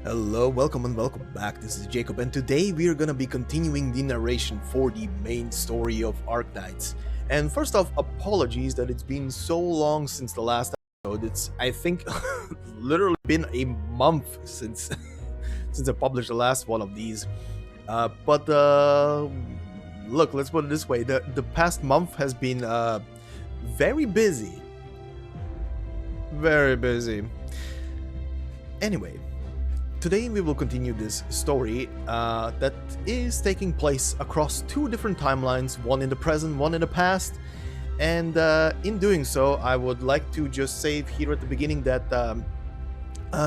Hello, welcome and welcome back. This is Jacob, and today we are gonna be continuing the narration for the main story of Arknights. And first off, apologies that it's been so long since the last episode. It's, I think, literally been a month since since I published the last one of these. But look, let's put it this way: the past month has been very busy, very busy. Anyway. Today we will continue this story that is taking place across two different timelines, one in the present, one in the past. And in doing so, I would like to just say here at the beginning that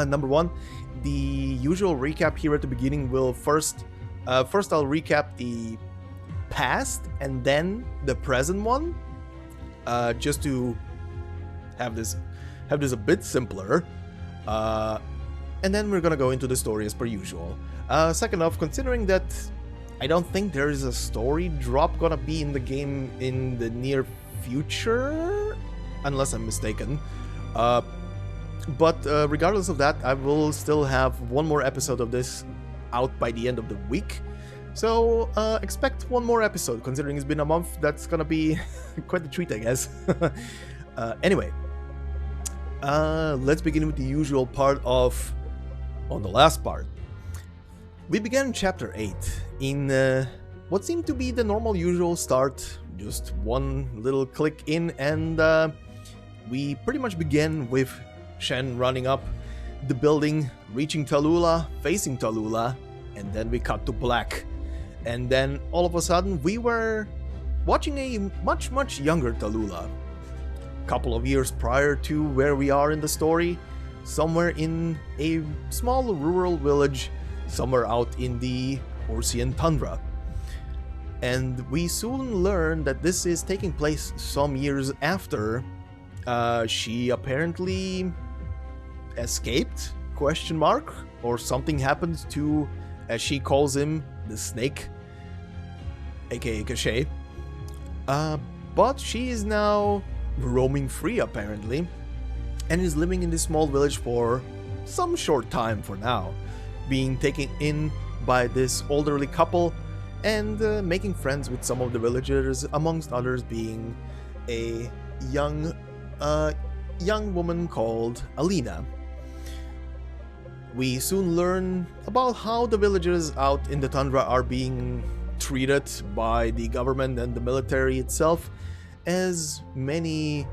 number one, the usual recap here at the beginning will first I'll recap the past and then the present one, just to have this a bit simpler. And then we're gonna go into the story as per usual. Second off, considering that I don't think there is a story drop gonna be in the game in the near future, unless I'm mistaken. But regardless of that, I will still have one more episode of this out by the end of the week. So expect one more episode, considering it's been a month. That's gonna be quite a treat, I guess. Anyway, let's begin with the usual part of... On the last part, we began chapter 8 in what seemed to be the normal usual start, just one little click in, and we pretty much began with Shen running up the building, reaching Tallulah, facing Tallulah, and then we cut to black. And then all of a sudden we were watching a much younger Tallulah, couple of years prior to where we are in the story. Somewhere in a small rural village, somewhere out in the Orsian tundra. And we soon learn that this is taking place some years after she apparently escaped, question mark, or something happened to, as she calls him, the snake, aka Cachet. But she is now roaming free apparently, and is living in this small village for some short time for now, being taken in by this elderly couple and making friends with some of the villagers, amongst others being a young woman called Alina. We soon learn about how the villagers out in the tundra are being treated by the government and the military itself, as many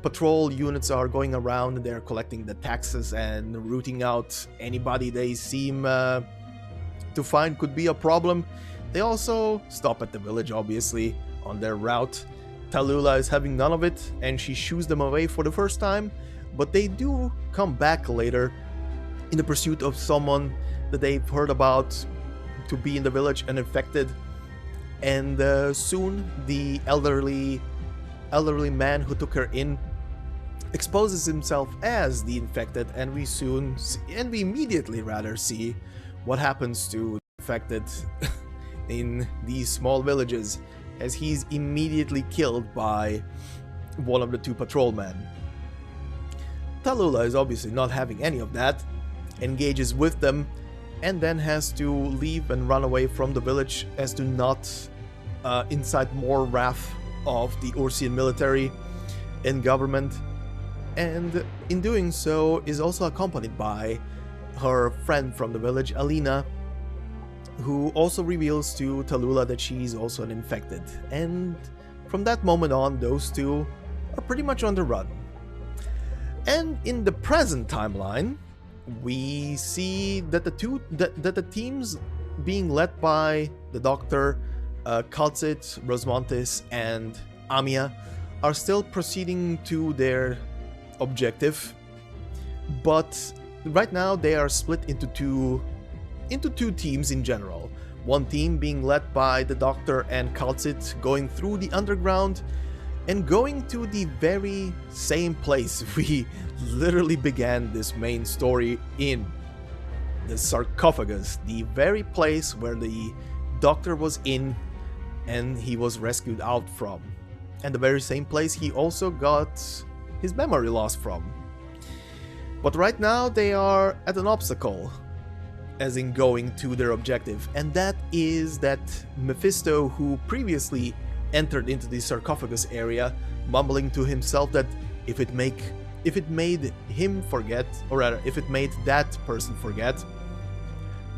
patrol units are going around and they're collecting the taxes and rooting out anybody they seem to find could be a problem. They also stop at the village, obviously, on their route. Tallulah is having none of it, and she shoos them away for the first time, but they do come back later in the pursuit of someone that they've heard about to be in the village and infected. And soon the elderly man who took her in exposes himself as the infected, and we immediately rather see what happens to the infected in these small villages, as he's immediately killed by one of the two patrolmen. Tallulah is obviously not having any of that, engages with them, and then has to leave and run away from the village as to not incite more wrath of the Orsian military and government. And in doing so is also accompanied by her friend from the village, Alina, who also reveals to Tallulah that she's also an infected. And from that moment on, those two are pretty much on the run. And in the present timeline, we see that the teams being led by the Doctor, kal'tsit, Rosmontis, and Amia are still proceeding to their objective, but right now they are split into two teams in general. One team being led by the Doctor and kal'tsit, going through the underground and going to the very same place we literally began this main story in, the sarcophagus, the very place where the Doctor was in and he was rescued out from, and the very same place he also got his memory loss from. But right now they are at an obstacle, as in going to their objective, and that is that Mephisto, who previously entered into the sarcophagus area, mumbling to himself that if it made him forget, or rather, if it made that person forget,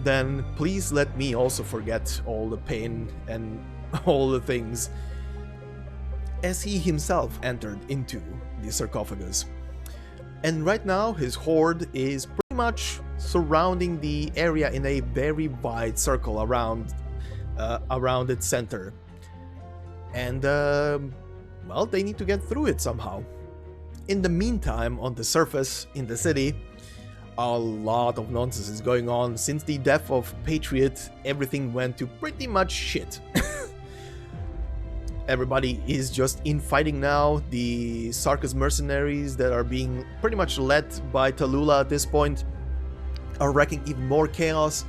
then please let me also forget all the pain and all the things, as he himself entered into the sarcophagus. And right now his horde is pretty much surrounding the area in a very wide circle around its center. And well, they need to get through it somehow. In the meantime, on the surface in the city, a lot of nonsense is going on. Since the death of Patriot, everything went to pretty much shit. Everybody is just infighting now. The Sarkis mercenaries that are being pretty much led by Tallulah at this point are wrecking even more chaos.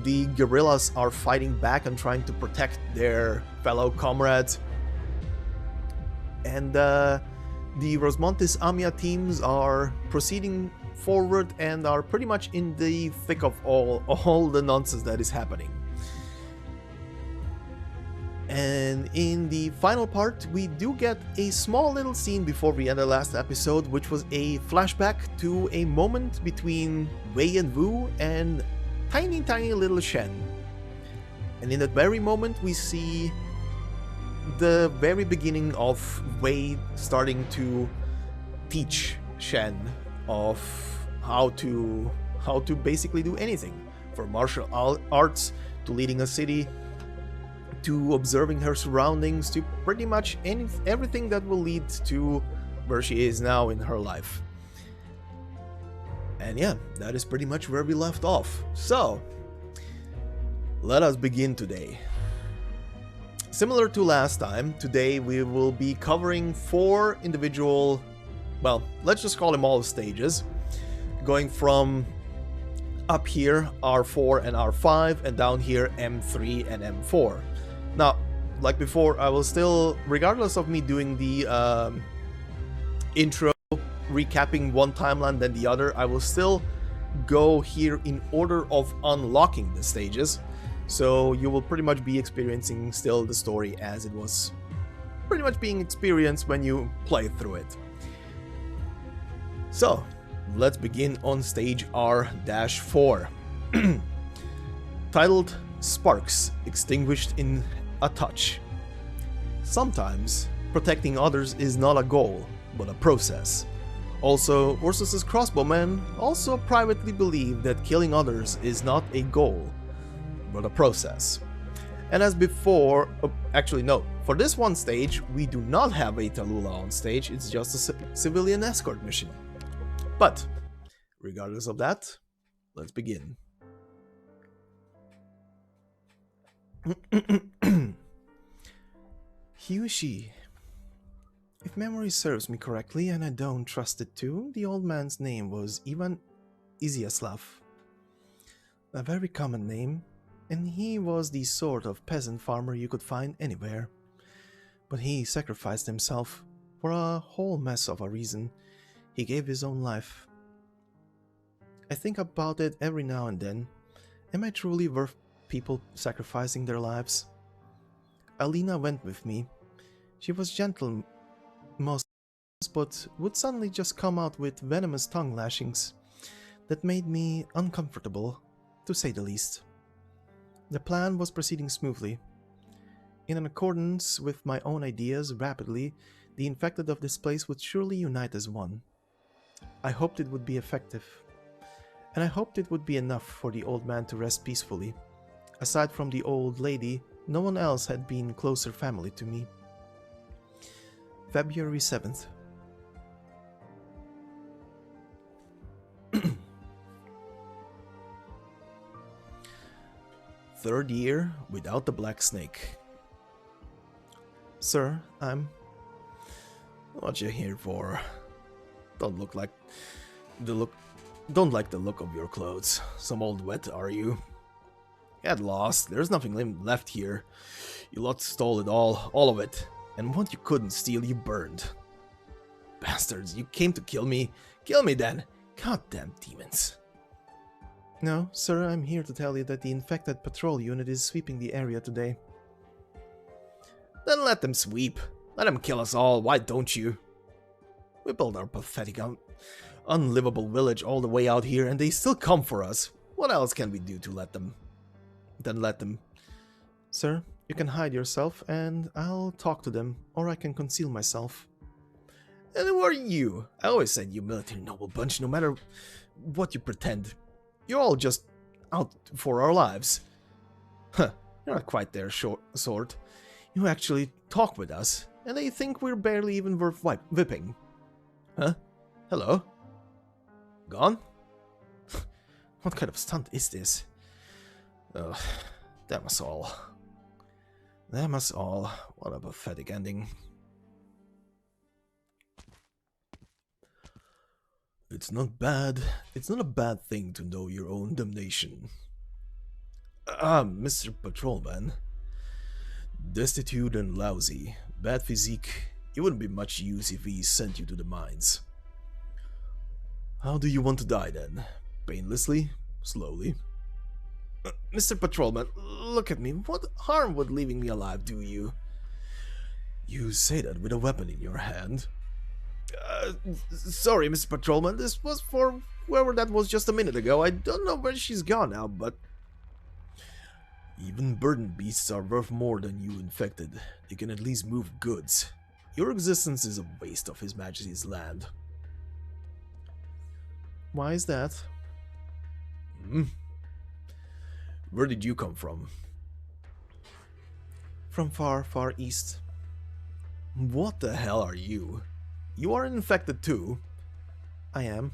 The guerrillas are fighting back and trying to protect their fellow comrades. And the Rosmontis Amia teams are proceeding forward and are pretty much in the thick of all the nonsense that is happening. And in the final part, we do get a small little scene before we end the last episode, which was a flashback to a moment between Wei and Wu and tiny little Shen. And in that very moment, we see the very beginning of Wei starting to teach Shen of how to basically do anything, from martial arts to leading a city, to observing her surroundings, to pretty much everything that will lead to where she is now in her life. And yeah, that is pretty much where we left off. So, let us begin today. Similar to last time, today we will be covering 4 individual, well, let's just call them all stages, going from up here R4 and R5, and down here M3 and M4. Now, like before, I will still, regardless of me doing the intro, recapping one timeline then the other, I will still go here in order of unlocking the stages. So you will pretty much be experiencing still the story as it was pretty much being experienced when you play through it. So, let's begin on stage R-4. Titled Sparks Extinguished in a Touch. Sometimes, protecting others is not a goal, but a process. Also, Ursus's crossbowmen also privately believe that killing others is not a goal, but a process. And as before, actually no, for this one stage, we do not have a Tallulah on stage, it's just a civilian escort mission. But, regardless of that, let's begin. Hyushi. If memory serves me correctly, and I don't trust it too, the old man's name was Ivan Izyaslav. A very common name, and he was the sort of peasant farmer you could find anywhere. But he sacrificed himself for a whole mess of a reason. He gave his own life. I think about it every now and then. Am I truly worth people sacrificing their lives? Alina went with me. She was gentle most, but would suddenly just come out with venomous tongue lashings that made me uncomfortable, to say the least. The plan was proceeding smoothly. In accordance with my own ideas, rapidly, the infected of this place would surely unite as one. I hoped it would be effective, and I hoped it would be enough for the old man to rest peacefully. Aside from the old lady, no one else had been closer family to me. February 7th. Third year without the black snake. Sir, what you here for? Don't like the look of your clothes. Some old wet, are you? Get lost. There's nothing left here. You lot stole it all of it. And what you couldn't steal, you burned. Bastards, you came to kill me. Kill me then. Goddamn demons. No, sir, I'm here to tell you that the infected patrol unit is sweeping the area today. Then let them sweep. Let them kill us all, why don't you? We built our pathetic, unlivable village all the way out here and they still come for us. What else can we do to let them? Then let them. Sir, you can hide yourself and I'll talk to them, or I can conceal myself. And who are you? I always said you military noble bunch, no matter what you pretend. You're all just out for our lives. Huh, you're not quite their sort. You actually talk with us, and they think we're barely even worth whipping. Huh? Hello? Gone? What kind of stunt is this? Damn us all. Damn us all. What a pathetic ending. It's not bad. It's not a bad thing to know your own damnation. Ah, Mr. Patrolman. Destitute and lousy. Bad physique. You wouldn't be much use if we sent you to the mines. How do you want to die then? Painlessly? Slowly? Mr. Patrolman, look at me. What harm would leaving me alive do you? You say that with a weapon in your hand. Sorry, Mr. Patrolman, this was for whoever that was just a minute ago. I don't know where she's gone now, but... Even burden beasts are worth more than you infected. They can at least move goods. Your existence is a waste of His Majesty's land. Why is that? Where did you come from? From far, far east. What the hell are you? You are infected too. I am.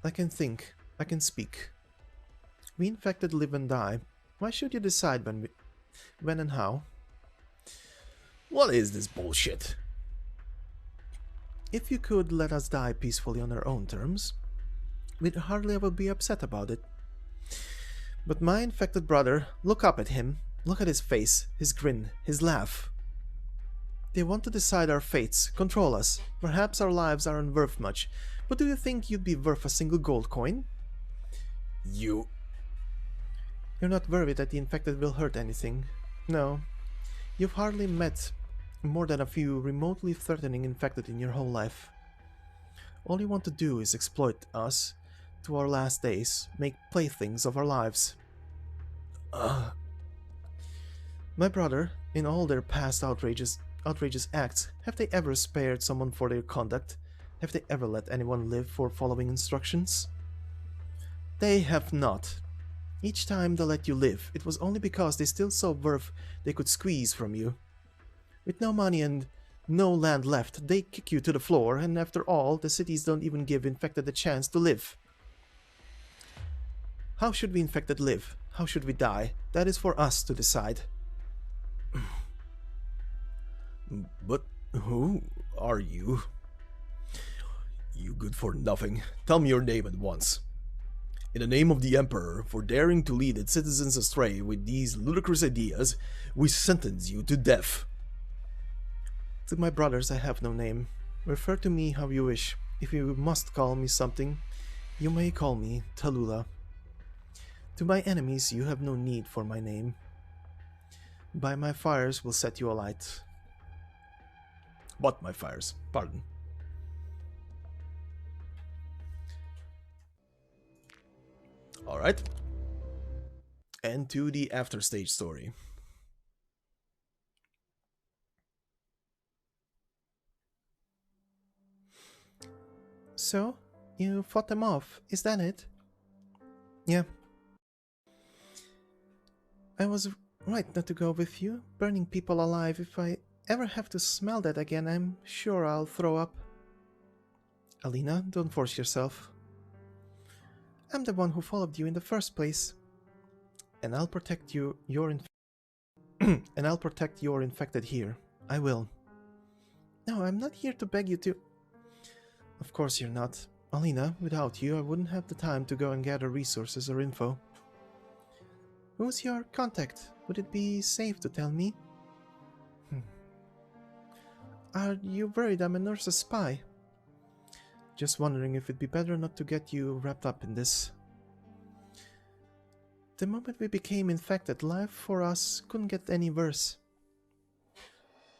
I can think. I can speak. We infected live and die. Why should you decide when and how? What is this bullshit? If you could let us die peacefully on our own terms, we'd hardly ever be upset about it. But my infected brother, look up at him. Look at his face, his grin, his laugh. They want to decide our fates, control us. Perhaps our lives aren't worth much, but do you think you'd be worth a single gold coin? You're not worried that the infected will hurt anything. No. You've hardly met more than a few remotely threatening infected in your whole life. All you want to do is exploit us to our last days, make playthings of our lives. My brother, in all their past outrageous acts, have they ever spared someone for their conduct? Have they ever let anyone live for following instructions? They have not. Each time they let you live, it was only because they still saw worth they could squeeze from you. With no money and no land left, they kick you to the floor, and after all, the cities don't even give infected a chance to live. How should we infected live? How should we die? That is for us to decide. But who are you? You good for nothing. Tell me your name at once. In the name of the Emperor, for daring to lead its citizens astray with these ludicrous ideas, we sentence you to death. To my brothers I have no name. Refer to me how you wish. If you must call me something, you may call me Tallulah. To my enemies you have no need for my name. By my fires will set you alight. But my fires, pardon. Alright. And to the after-stage story. So, you fought them off, is that it? Yeah. I was right not to go with you, burning people alive. If I ever have to smell that again, I'm sure I'll throw up. Alina, don't force yourself. I'm the one who followed you in the first place. And I'll protect you, and I'll protect your infected here. I will. No, I'm not here to beg you to... Of course you're not. Alina, without you, I wouldn't have the time to go and gather resources or info. Who's your contact? Would it be safe to tell me? Are you worried I'm a nurse's spy? Just wondering if it'd be better not to get you wrapped up in this. The moment we became infected, life for us couldn't get any worse.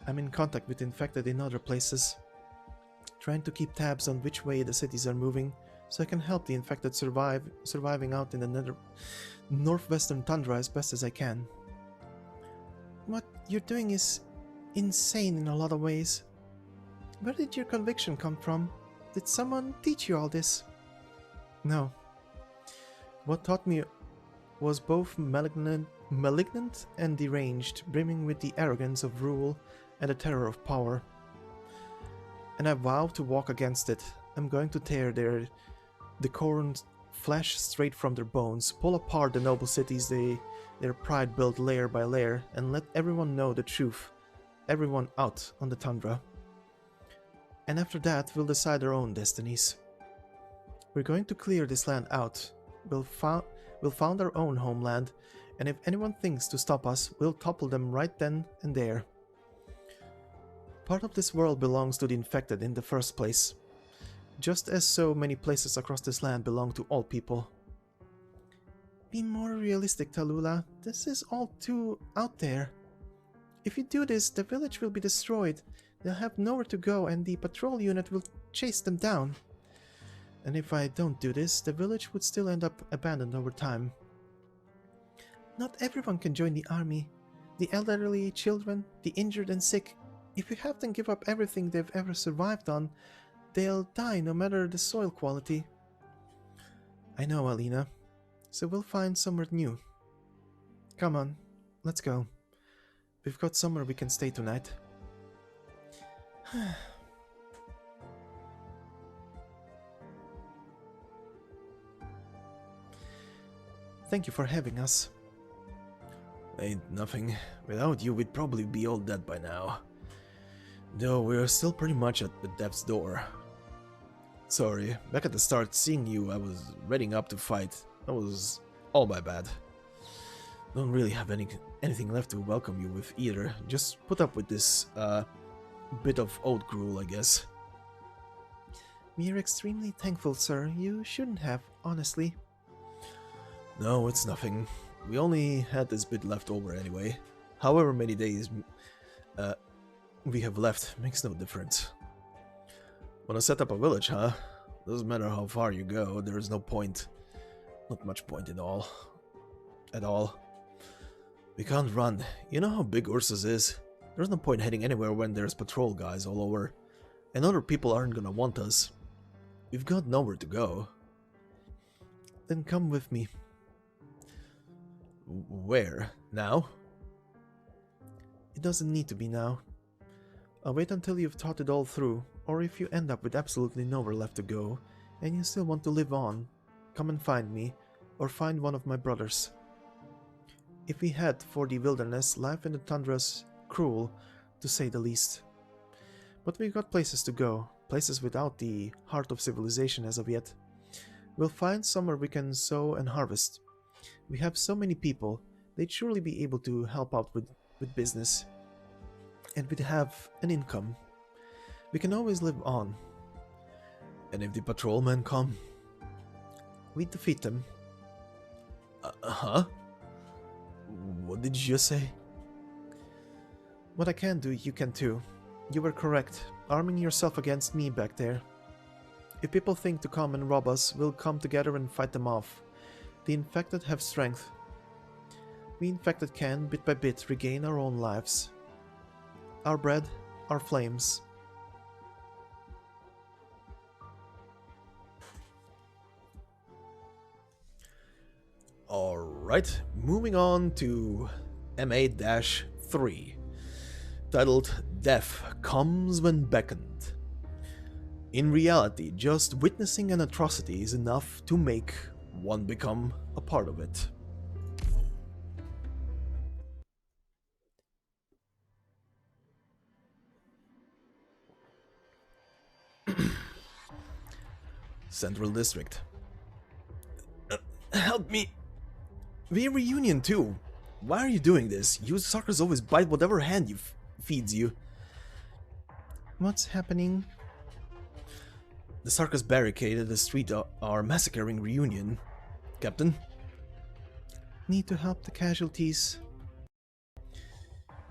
I'm in contact with infected in other places, trying to keep tabs on which way the cities are moving, so I can help the infected surviving out in the northwestern tundra as best as I can. What you're doing is insane in a lot of ways. Where did your conviction come from? Did someone teach you all this? No. What taught me was both malignant and deranged, brimming with the arrogance of rule and the terror of power. And I vow to walk against it. I'm going to tear their decorum flesh straight from their bones, pull apart the noble cities their pride built layer by layer, and let everyone know the truth. Everyone out on the tundra. And after that, we'll decide our own destinies. We're going to clear this land out. We'll found our own homeland, and if anyone thinks to stop us, we'll topple them right then and there. Part of this world belongs to the infected in the first place, just as so many places across this land belong to all people. Be more realistic, Tallulah. This is all too out there. If you do this, the village will be destroyed. They'll have nowhere to go, and the patrol unit will chase them down. And if I don't do this, the village would still end up abandoned over time. Not everyone can join the army. The elderly, children, the injured and sick. If you have them give up everything they've ever survived on, they'll die no matter the soil quality. I know, Alina. So we'll find somewhere new. Come on, let's go. We've got somewhere we can stay tonight. Thank you for having us. Ain't nothing. Without you, we'd probably be all dead by now. Though we're still pretty much at the death's door. Sorry, back at the start, seeing you, I was readying up to fight. That was all my bad. Don't really have anything left to welcome you with either. Just put up with this, bit of old gruel, I guess. We're extremely thankful, sir. You shouldn't have, honestly. No, it's nothing. We only had this bit left over anyway. However many days we have left makes no difference. Wanna set up a village, huh? Doesn't matter how far you go, there is no point. Not much point at all. We can't run. You know how big Ursus is? There's no point heading anywhere when there's patrol guys all over. And other people aren't gonna want us. We've got nowhere to go. Then come with me. Where? Now? It doesn't need to be now. I'll wait until you've thought it all through, or if you end up with absolutely nowhere left to go, and you still want to live on, come and find me, or find one of my brothers. If we head for the wilderness, life in the tundra's cruel, to say the least. But we've got places to go, places without the heart of civilization as of yet. We'll find somewhere we can sow and harvest. We have so many people, they'd surely be able to help out with business. And we'd have an income. We can always live on. And if the patrolmen come? We defeat them. Huh? What did you just say? What I can do, you can too. You were correct, arming yourself against me back there. If people think to come and rob us, we'll come together and fight them off. The infected have strength. We infected can, bit by bit, regain our own lives. Our bread, our flames. Alright, moving on to MA-3, titled Death Comes When Beckoned. In reality, just witnessing an atrocity is enough to make one become a part of it. Central District. Help me! We're reunion too. Why are you doing this? You suckers always bite whatever hand feeds you. What's happening? The Sarkas barricaded the street are massacring Reunion. Captain? Need to help the casualties.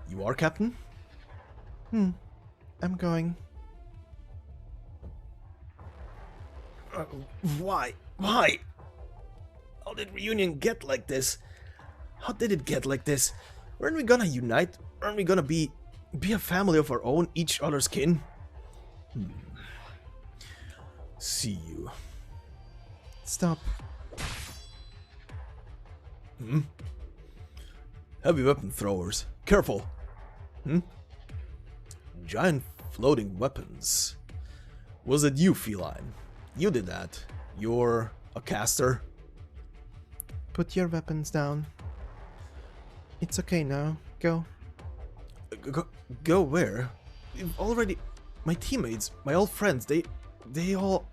You are, Captain? I'm going. Why? Why? How did Reunion get like this? How did it get like this? Weren't we gonna unite? Aren't we gonna be a family of our own, each other's kin? See you. Stop. Heavy weapon throwers. Careful. Giant floating weapons. Was it you, Feline? You did that. You're a caster. Put your weapons down. It's okay now. Go. Go where? You've already... My teammates, my old friends, they all...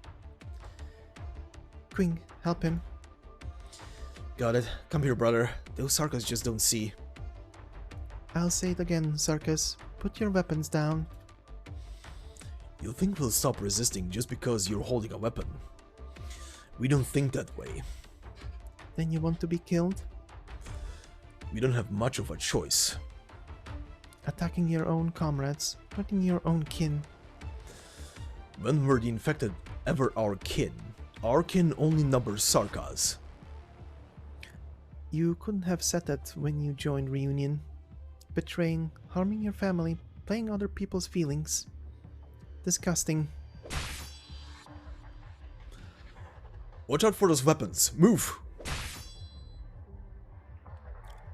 Queen, help him. Got it. Come here, brother. Those Sarkas just don't see. I'll say it again, Sarkas. Put your weapons down. You think we'll stop resisting just because you're holding a weapon? We don't think that way. Then you want to be killed? We don't have much of a choice. Attacking your own comrades, hurting your own kin. When were the infected ever our kin? Our kin only numbers Sarkas. You couldn't have said that when you joined Reunion. Betraying, harming your family, playing other people's feelings. Disgusting. Watch out for those weapons. Move!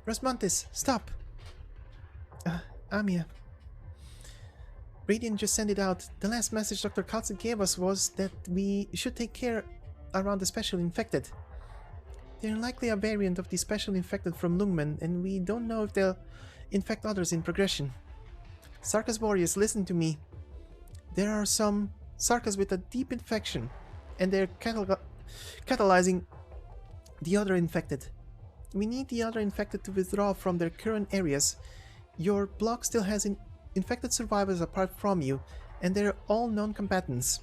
Rasmantis, stop! Amia. Radiant just sent it out. The last message Dr. kal'tsit gave us was that we should take care around the special infected. They're likely a variant of the special infected from Lungmen, and we don't know if they'll infect others in progression. Sarkas warriors, listen to me. There are some Sarkas with a deep infection, and they're catalyzing the other infected. We need the other infected to withdraw from their current areas. Your block still has infected survivors apart from you, and they're all non-combatants.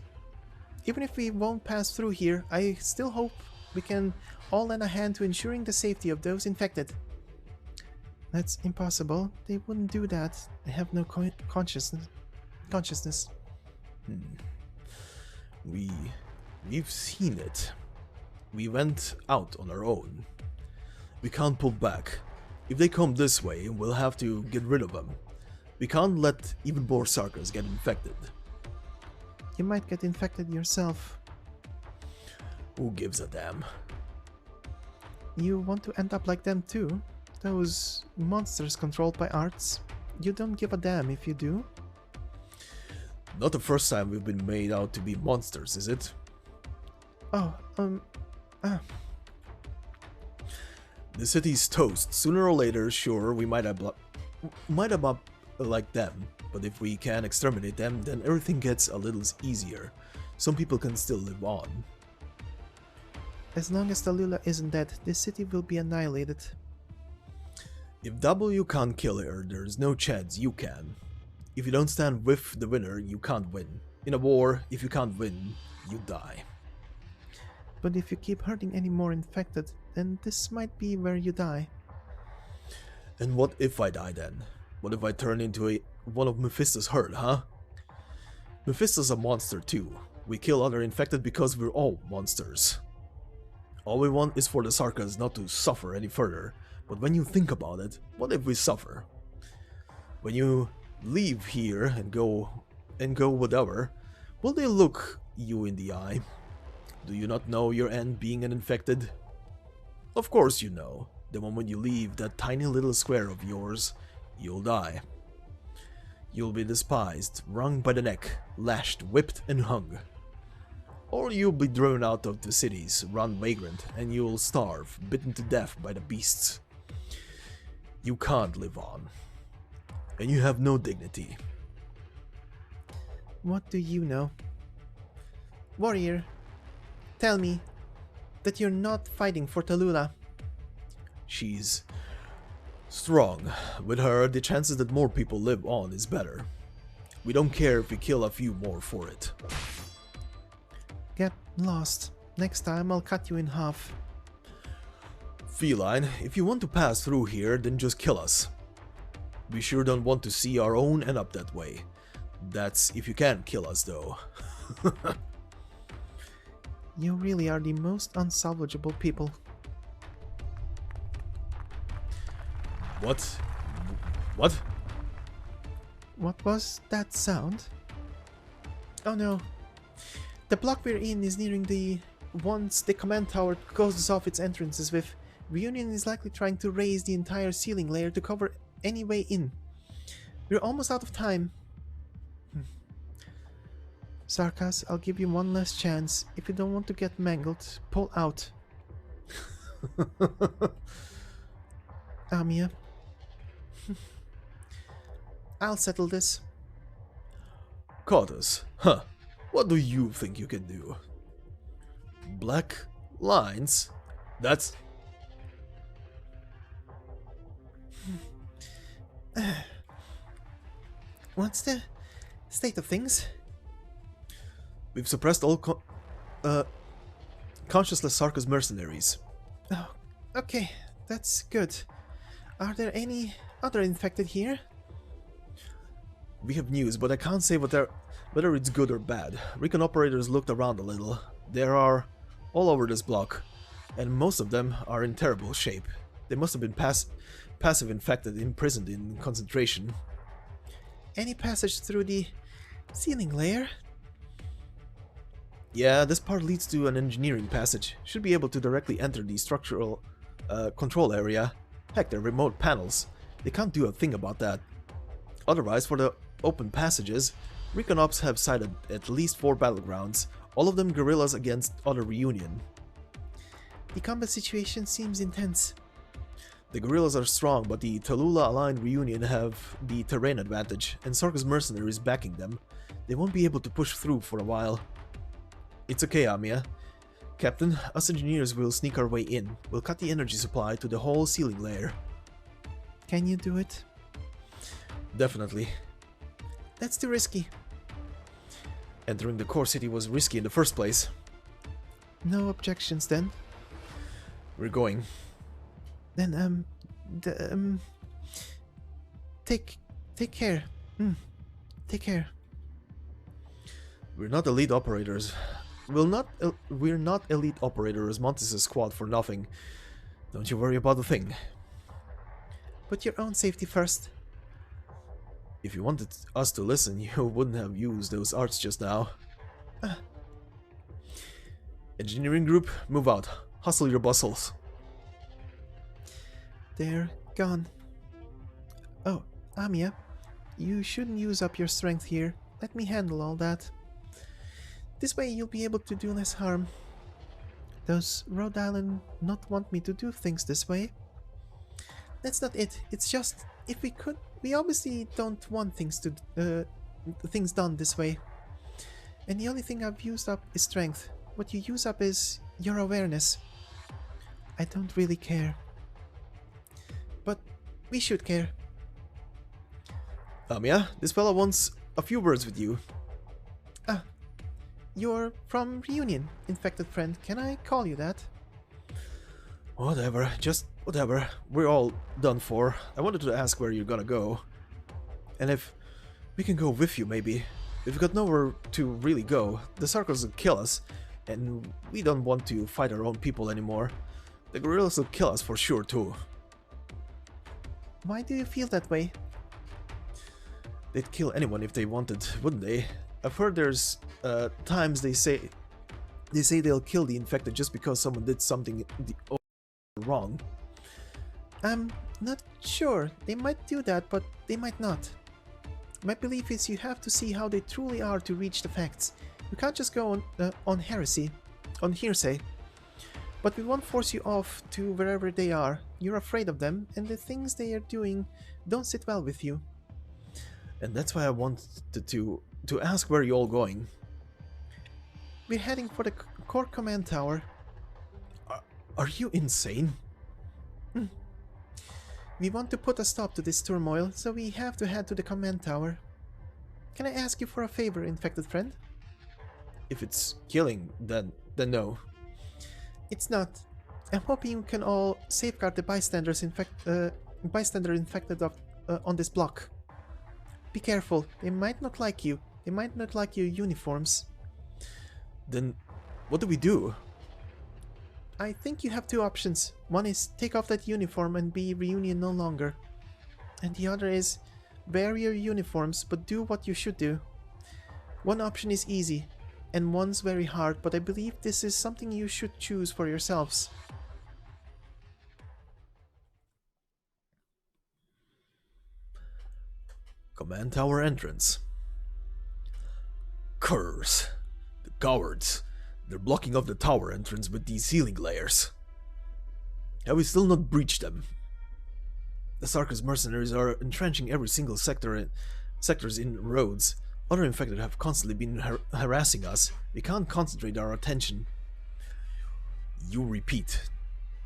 Even if we won't pass through here, I still hope we can all lend a hand to ensuring the safety of those infected. That's impossible. They wouldn't do that. They have no consciousness. We've seen it. We went out on our own. We can't pull back. If they come this way, we'll have to get rid of them. We can't let even more Sarkas get infected. You might get infected yourself. Who gives a damn? You want to end up like them too? Those monsters controlled by arts? You don't give a damn if you do? Not the first time we've been made out to be monsters, is it? The city's toast. Sooner or later, sure, we might have up like them, but if we can exterminate them, then everything gets a little easier. Some people can still live on. As long as Tallulah isn't dead, this city will be annihilated. If W can't kill her, there's no chance you can. If you don't stand with the winner, you can't win. In a war, if you can't win, you die. But if you keep hurting any more infected, then this might be where you die. And what if I die then? What if I turn into one of Mephisto's herd, huh? Mephisto's a monster too. We kill other infected because we're all monsters. All we want is for the Sarkas not to suffer any further. But when you think about it, what if we suffer? When you leave here and go whatever, will they look you in the eye? Do you not know your end being an infected? Of course you know. The moment you leave that tiny little square of yours, you'll die. You'll be despised, wrung by the neck, lashed, whipped and hung. Or you'll be driven out of the cities, run vagrant, and you'll starve, bitten to death by the beasts. You can't live on. And you have no dignity. What do you know? Warrior, tell me that you're not fighting for Tallulah. She's strong. With her, the chances that more people live on is better. We don't care if we kill a few more for it. get lost. Next time I'll cut you in half. Feline, if you want to pass through here, then just kill us. We sure don't want to see our own end up that way. That's if you can kill us, though. You really are the most unsalvageable people. What? What? What was that sound? Oh no. The block we're in is nearing the ones the command tower closes off its entrances with. Reunion is likely trying to raise the entire ceiling layer to cover any way in. We're almost out of time. Sarkas, I'll give you one last chance. If you don't want to get mangled, pull out. Amiya. I'll settle this. Caught us. Huh. What do you think you can do? Black lines? That's... What's the state of things? We've suppressed all conscienceless Sarkas mercenaries. Oh, okay, that's good. Are there any other infected here? We have news, but I can't say whether it's good or bad. Recon operators looked around a little. There are all over this block, and most of them are in terrible shape. They must have been passive infected, imprisoned in concentration. Any passage through the ceiling layer? Yeah, this part leads to an engineering passage. Should be able to directly enter the structural control area. Heck, they're remote panels. They can't do a thing about that. Otherwise, for the open passages, Recon Ops have sighted at least 4 battlegrounds, all of them guerrillas against other Reunion. The combat situation seems intense. The guerrillas are strong, but the Tallulah-aligned Reunion have the terrain advantage, and Sarkas mercenaries backing them. They won't be able to push through for a while. It's okay, Amiya. Captain, us engineers will sneak our way in. We'll cut the energy supply to the whole ceiling layer. Can you do it? Definitely. That's too risky. Entering the core city was risky in the first place. No objections then. We're going. Then, take care. Take care. We're not elite operators. We're not elite operators, Montes' squad for nothing. Don't you worry about a thing. Put your own safety first. If you wanted us to listen, you wouldn't have used those arts just now. Engineering group, move out. Hustle your bustles. They're gone. Oh, Amiya, you shouldn't use up your strength here. Let me handle all that. This way you'll be able to do less harm. Does Rhode Island not want me to do things this way? That's not it. It's just, if we could, we obviously don't want things done this way. And the only thing I've used up is strength. What you use up is your awareness. I don't really care. But we should care. Amiya, this fella wants a few words with you. You're from Reunion, infected friend. Can I call you that? Whatever, just whatever. We're all done for. I wanted to ask where you're gonna go. And if we can go with you, maybe. We've got nowhere to really go. The Sarkas will kill us, and we don't want to fight our own people anymore. The guerrillas will kill us for sure, too. Why do you feel that way? They'd kill anyone if they wanted, wouldn't they? I've heard there's times they say they'll kill the infected just because someone did something wrong. I'm not sure. They might do that, but they might not. My belief is you have to see how they truly are to reach the facts. You can't just go on hearsay. But we won't force you off to wherever they are. You're afraid of them, and the things they are doing don't sit well with you. And that's why I wanted to ask where you're all going. We're heading for the core command tower. Are you insane? We want to put a stop to this turmoil, so we have to head to the command tower. Can I ask you for a favor, infected friend? If it's killing, then no. It's not. I'm hoping you can all safeguard the bystander infected on this block. Be careful. They might not like you. They might not like your uniforms. Then what do we do? I think you have two options. One is take off that uniform and be Reunion no longer. And the other is wear your uniforms but do what you should do. One option is easy, and one's very hard, but I believe this is something you should choose for yourselves. Command tower entrance. Curse! The cowards! They're blocking off the tower entrance with these ceiling layers. Have we still not breached them? The Sarkis mercenaries are entrenching every single sectors in roads. Other infected have constantly been harassing us. We can't concentrate our attention. You repeat.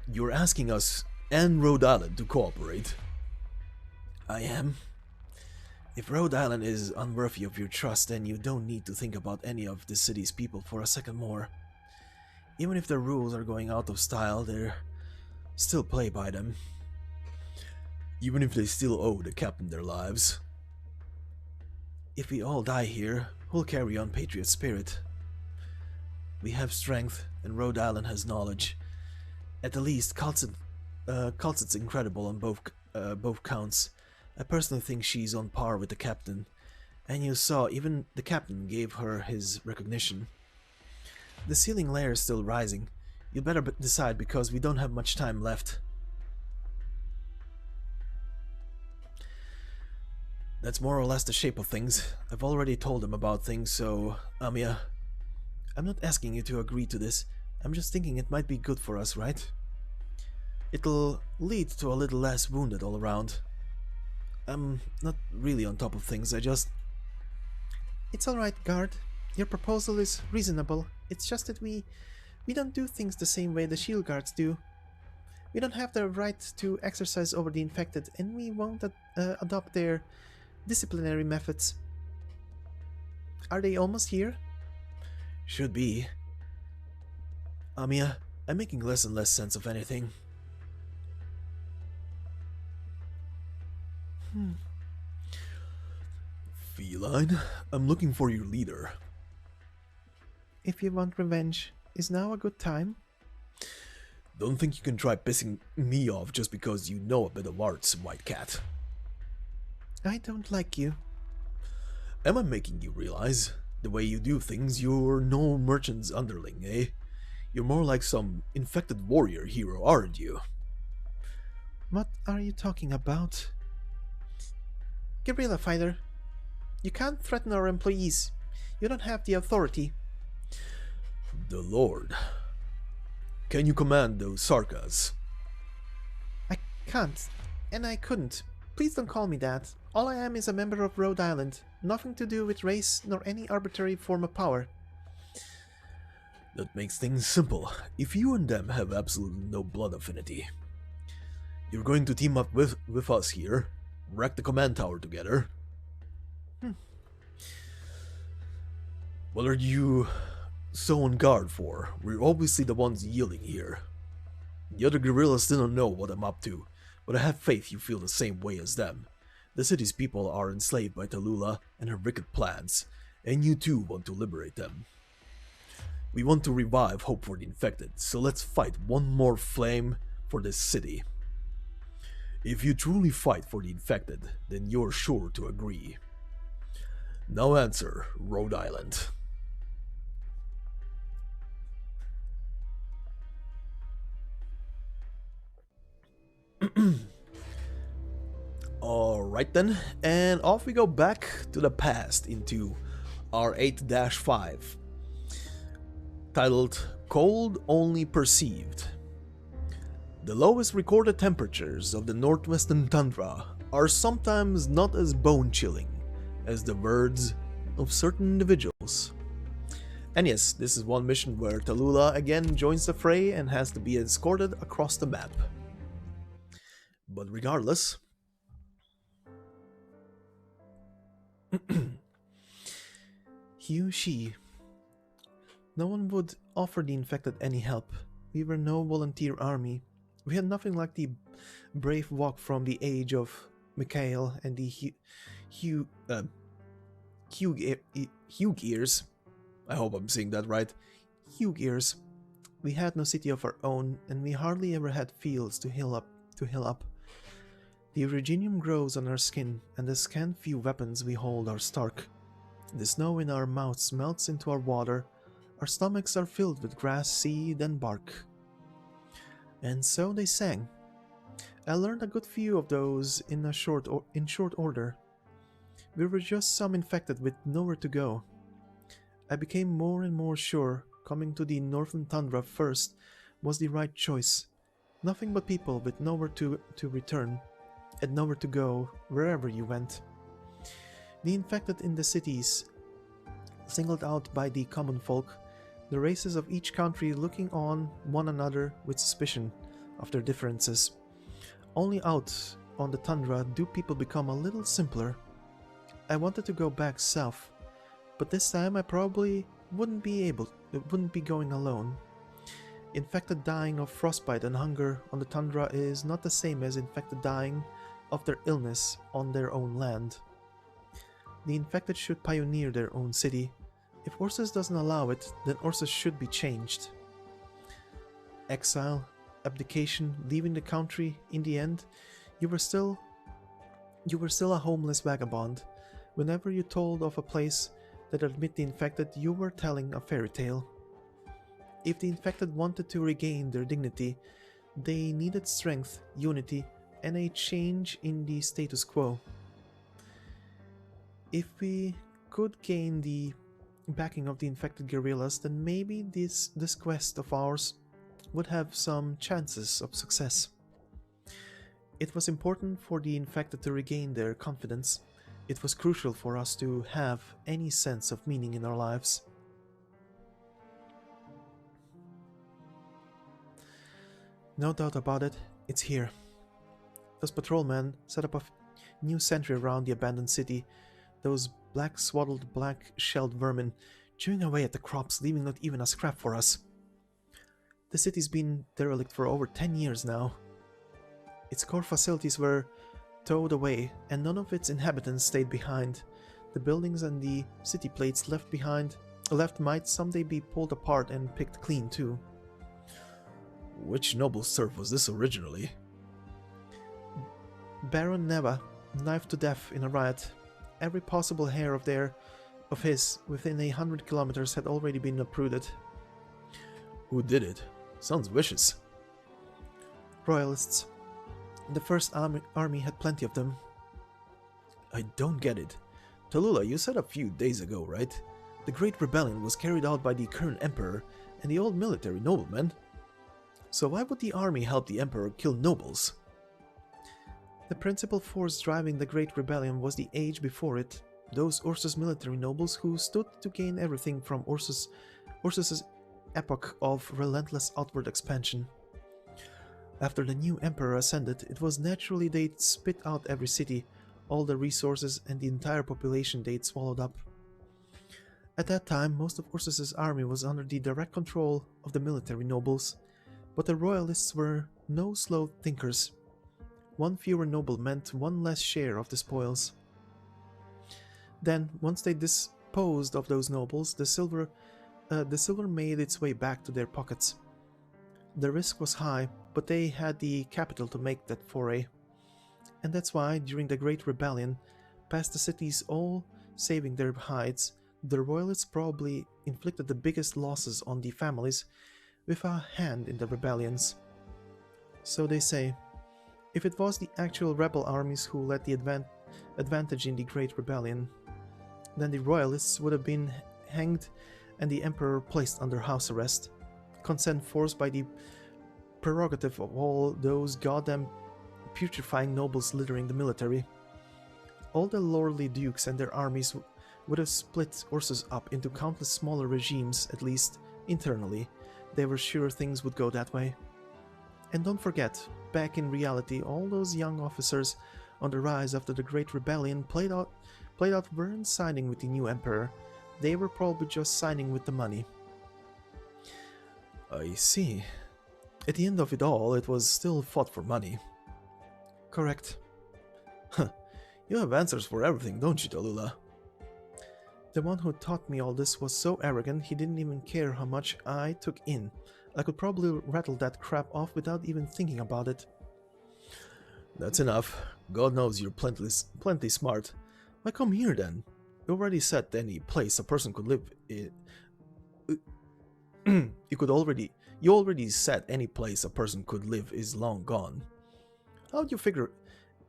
You're asking us and Rhode Island to cooperate. I am. If Rhode Island is unworthy of your trust, then you don't need to think about any of the city's people for a second more. Even if their rules are going out of style, they're still play by them. Even if they still owe the captain their lives. If we all die here, we'll carry on Patriot spirit. We have strength, and Rhode Island has knowledge. At the least, kal'tsit's incredible on both counts. I personally think she's on par with the captain, and you saw even the captain gave her his recognition. The ceiling layer is still rising. You'd better decide because we don't have much time left. That's more or less the shape of things. I've already told them about things, so, Amiya, I'm not asking you to agree to this. I'm just thinking it might be good for us, right? It'll lead to a little less wounded all around. I'm not really on top of things, I just... It's alright, guard. Your proposal is reasonable. It's just that we don't do things the same way the shield guards do. We don't have the right to exercise over the infected, and we won't adopt their disciplinary methods. Are they almost here? Should be. Amiya, I'm making less and less sense of anything. Feline, I'm looking for your leader. If you want revenge, is now a good time? Don't think you can try pissing me off just because you know a bit of arts, White Cat. I don't like you. Am I making you realize? The way you do things, you're no merchant's underling, eh? You're more like some infected warrior hero, aren't you? What are you talking about? Guerrilla fighter. You can't threaten our employees. You don't have the authority. The Lord. Can you command those Sarkas? I can't, and I couldn't. Please don't call me that. All I am is a member of Rhode Island. Nothing to do with race nor any arbitrary form of power. That makes things simple. If you and them have absolutely no blood affinity, you're going to team up with us here, wreck the command tower together. What are you so on guard for? We're obviously the ones yielding here. The other guerrillas still don't know what I'm up to, but I have faith you feel the same way as them. The city's people are enslaved by Tallulah and her wicked plans, and you too want to liberate them. We want to revive hope for the infected, so let's fight one more flame for this city. If you truly fight for the infected, then you're sure to agree. Now answer, Rhode Island. Alright then, and off we go back to the past into R8-5, titled Cold Only Perceived. The lowest recorded temperatures of the northwestern tundra are sometimes not as bone-chilling as the words of certain individuals. And yes, this is one mission where Tallulah again joins the fray and has to be escorted across the map. But regardless, He, she. No one would offer the infected any help. We were no volunteer army. We had nothing like the brave walk from the age of Macau and the Hugh Gears. I hope I'm saying that right. Hugh Gears. We had no city of our own, and we hardly ever had fields to hill up. The Reginium grows on our skin, and the scant few weapons we hold are stark. The snow in our mouths melts into our water. Our stomachs are filled with grass, seed, and bark. And so they sang. I learned a good few of those in short order. We were just some infected with nowhere to go. I became more and more sure coming to the northern tundra first was the right choice. Nothing but people with nowhere to return, and nowhere to go wherever you went. The infected in the cities, singled out by the common folk, the races of each country looking on one another with suspicion of their differences. Only out on the tundra do people become a little simpler. I wanted to go back south, but this time I probably wouldn't be going alone. Infected dying of frostbite and hunger on the tundra is not the same as infected dying of their illness on their own land. The infected should pioneer their own city. If Ursus doesn't allow it, then Ursus should be changed. Exile, abdication, leaving the country, in the end, you were still a homeless vagabond. Whenever you told of a place that admit the infected, you were telling a fairy tale. If the infected wanted to regain their dignity, they needed strength, unity, and a change in the status quo. If we could gain the backing of the infected guerrillas, then maybe this quest of ours would have some chances of success. It was important for the infected to regain their confidence. It was crucial for us to have any sense of meaning in our lives. No doubt about it, it's here. Those patrolmen set up a new sentry around the abandoned city. Those black swaddled, black-shelled vermin chewing away at the crops, leaving not even a scrap for us. The city's been derelict for over 10 years now. Its core facilities were towed away, and none of its inhabitants stayed behind. The buildings and the city plates left might someday be pulled apart and picked clean too. Which noble serf was this originally? Baron Neva, knifed to death in a riot. Every possible hair of his within 100 kilometers had already been uprooted. Who did it? Sounds vicious. Royalists. The first army had plenty of them. I don't get it. Tallulah, you said a few days ago, right? The Great Rebellion was carried out by the current Emperor and the old military noblemen. So why would the army help the Emperor kill nobles? The principal force driving the Great Rebellion was the age before it, those Ursus military nobles who stood to gain everything from Ursus's epoch of relentless outward expansion. After the new emperor ascended, it was naturally they'd spit out every city, all the resources and the entire population they'd swallowed up. At that time, most of Ursus's army was under the direct control of the military nobles, but the royalists were no slow thinkers. One fewer noble meant one less share of the spoils. Then, once they disposed of those nobles, the silver made its way back to their pockets. The risk was high, but they had the capital to make that foray. And that's why, during the Great Rebellion, past the cities all saving their hides, the royalists probably inflicted the biggest losses on the families with a hand in the rebellions. So they say. If it was the actual rebel armies who led the advantage in the Great Rebellion, then the royalists would have been hanged and the emperor placed under house arrest, consent forced by the prerogative of all those goddamn putrefying nobles littering the military. All the lordly dukes and their armies would have split Ursus up into countless smaller regimes, at least internally. They were sure things would go that way. And don't forget, back in reality, all those young officers on the rise after the Great Rebellion played out weren't signing with the new emperor. They were probably just signing with the money. I see. At the end of it all, it was still fought for money. Correct. Huh. You have answers for everything, don't you, Tallulah? The one who taught me all this was so arrogant he didn't even care how much I took in. I could probably rattle that crap off without even thinking about it. That's enough. God knows you're plenty smart. Why come here then? You already said any place a person could live in. You already said any place a person could live is long gone. How'd you figure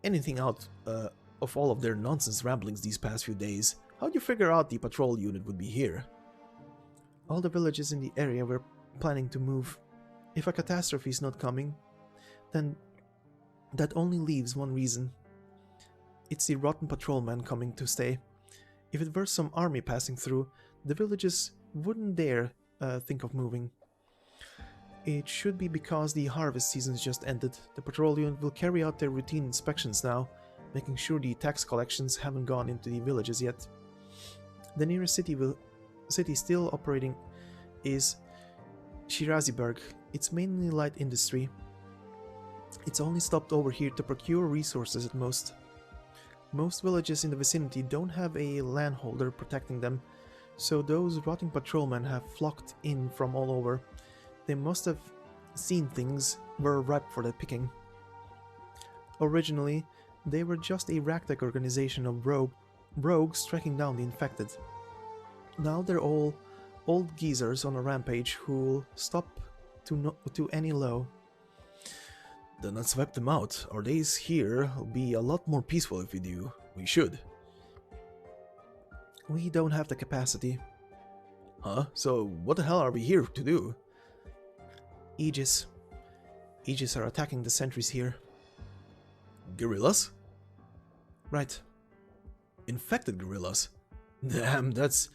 anything out of all of their nonsense ramblings these past few days? How'd you figure out the patrol unit would be here? All the villages in the area were planning to move. If a catastrophe is not coming, then that only leaves one reason. It's the rotten patrolman coming to stay. If it were some army passing through, the villages wouldn't dare think of moving. It should be because the harvest season's just ended. The patrol unit will carry out their routine inspections now, making sure the tax collections haven't gone into the villages yet. The nearest city still operating is Shiraziburg. It's mainly light industry. It's only stopped over here to procure resources at most. Most villages in the vicinity don't have a landholder protecting them, so those rotting patrolmen have flocked in from all over. They must have seen things were ripe for the picking. Originally, they were just a ragtag organization of rogues tracking down the infected. Now they're all old geezers on a rampage who'll stop to any low. Then let's wipe them out. Our days here will be a lot more peaceful if we do. We should. We don't have the capacity. Huh? So what the hell are we here to do? Aegis are attacking the sentries here. Guerrillas? Right. Infected guerrillas? Damn, that's...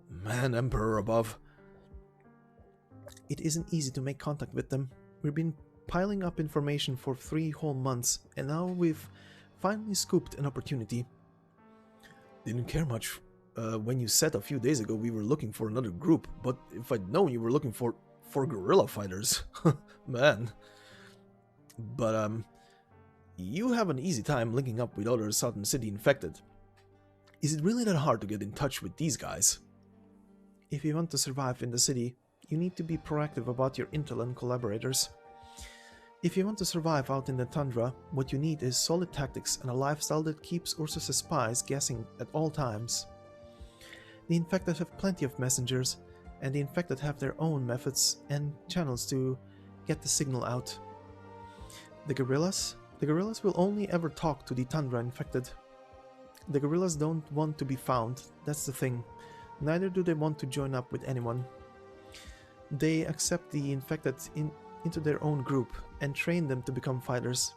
Man, Emperor above. It isn't easy to make contact with them. We've been piling up information for 3 whole months, and now we've finally scooped an opportunity. Didn't care much when you said a few days ago we were looking for another group, but if I'd known you were looking for guerrilla fighters, man. But you have an easy time linking up with other Southern City infected. Is it really that hard to get in touch with these guys? If you want to survive in the city, you need to be proactive about your intel and collaborators. If you want to survive out in the tundra, what you need is solid tactics and a lifestyle that keeps Ursus's spies guessing at all times. The infected have plenty of messengers, and the infected have their own methods and channels to get the signal out. The guerrillas will only ever talk to the tundra infected. The guerrillas don't want to be found, that's the thing. Neither do they want to join up with anyone. They accept the infected into their own group and train them to become fighters.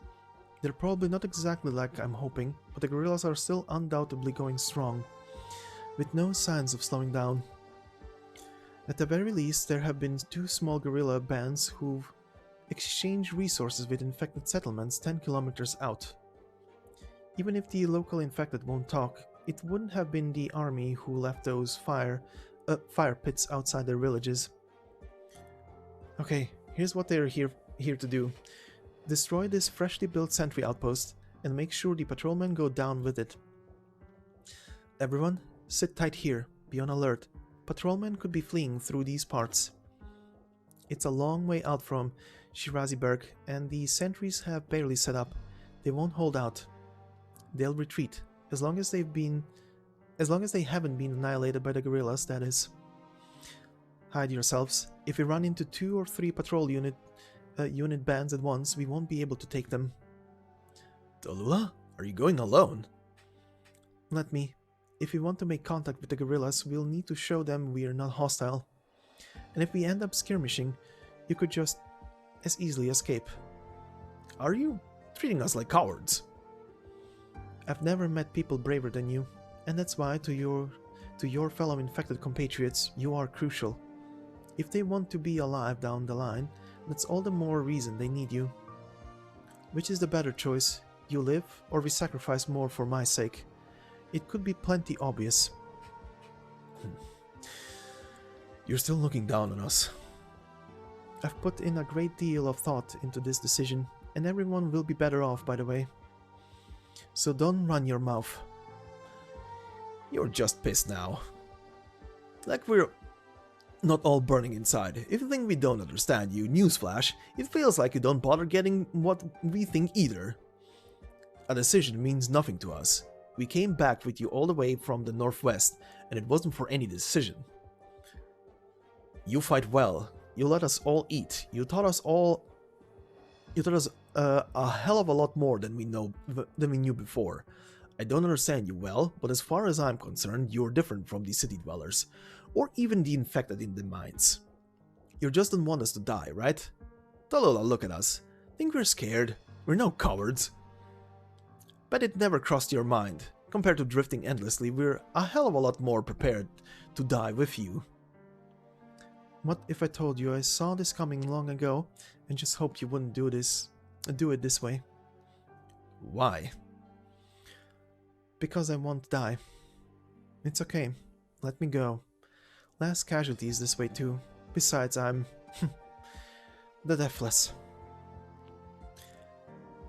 They're probably not exactly like I'm hoping, but the guerrillas are still undoubtedly going strong, with no signs of slowing down. At the very least, there have been 2 small guerrilla bands who've exchanged resources with infected settlements 10 kilometers out. Even if the local infected won't talk, it wouldn't have been the army who left those fire pits outside their villages. Okay, here's what they're here to do. Destroy this freshly built sentry outpost and make sure the patrolmen go down with it. Everyone, sit tight here, be on alert. Patrolmen could be fleeing through these parts. It's a long way out from Shiraziburg, and the sentries have barely set up. They won't hold out. They'll retreat, as long as they haven't been annihilated by the guerrillas, that is. Hide yourselves. If we run into 2 or 3 patrol unit bands at once, we won't be able to take them. Tallulah, are you going alone? Let me. If we want to make contact with the guerrillas, we'll need to show them we're not hostile. And if we end up skirmishing, you could just as easily escape. Are you treating us like cowards? I've never met people braver than you, and that's why to your fellow infected compatriots, you are crucial. If they want to be alive down the line, that's all the more reason they need you. Which is the better choice? You live, or we sacrifice more for my sake? It could be plenty obvious. You're still looking down on us. I've put in a great deal of thought into this decision, and everyone will be better off, by the way. So don't run your mouth. You're just pissed now. Like we're not all burning inside. If you think we don't understand you, newsflash, it feels like you don't bother getting what we think either. A decision means nothing to us. We came back with you all the way from the northwest, and it wasn't for any decision. You fight well. You let us all eat. You taught us a hell of a lot more than we knew before. I don't understand you well, but as far as I'm concerned, you're different from the city dwellers, or even the infected in the mines. You just don't want us to die, right? Tallulah, look at us. Think we're scared? We're no cowards. Bet it never crossed your mind. Compared to drifting endlessly, we're a hell of a lot more prepared to die with you. What if I told you I saw this coming long ago and just hoped you wouldn't do it this way? Why? Because I won't die. It's okay. Let me go. Less casualties this way too. Besides, I'm the deathless.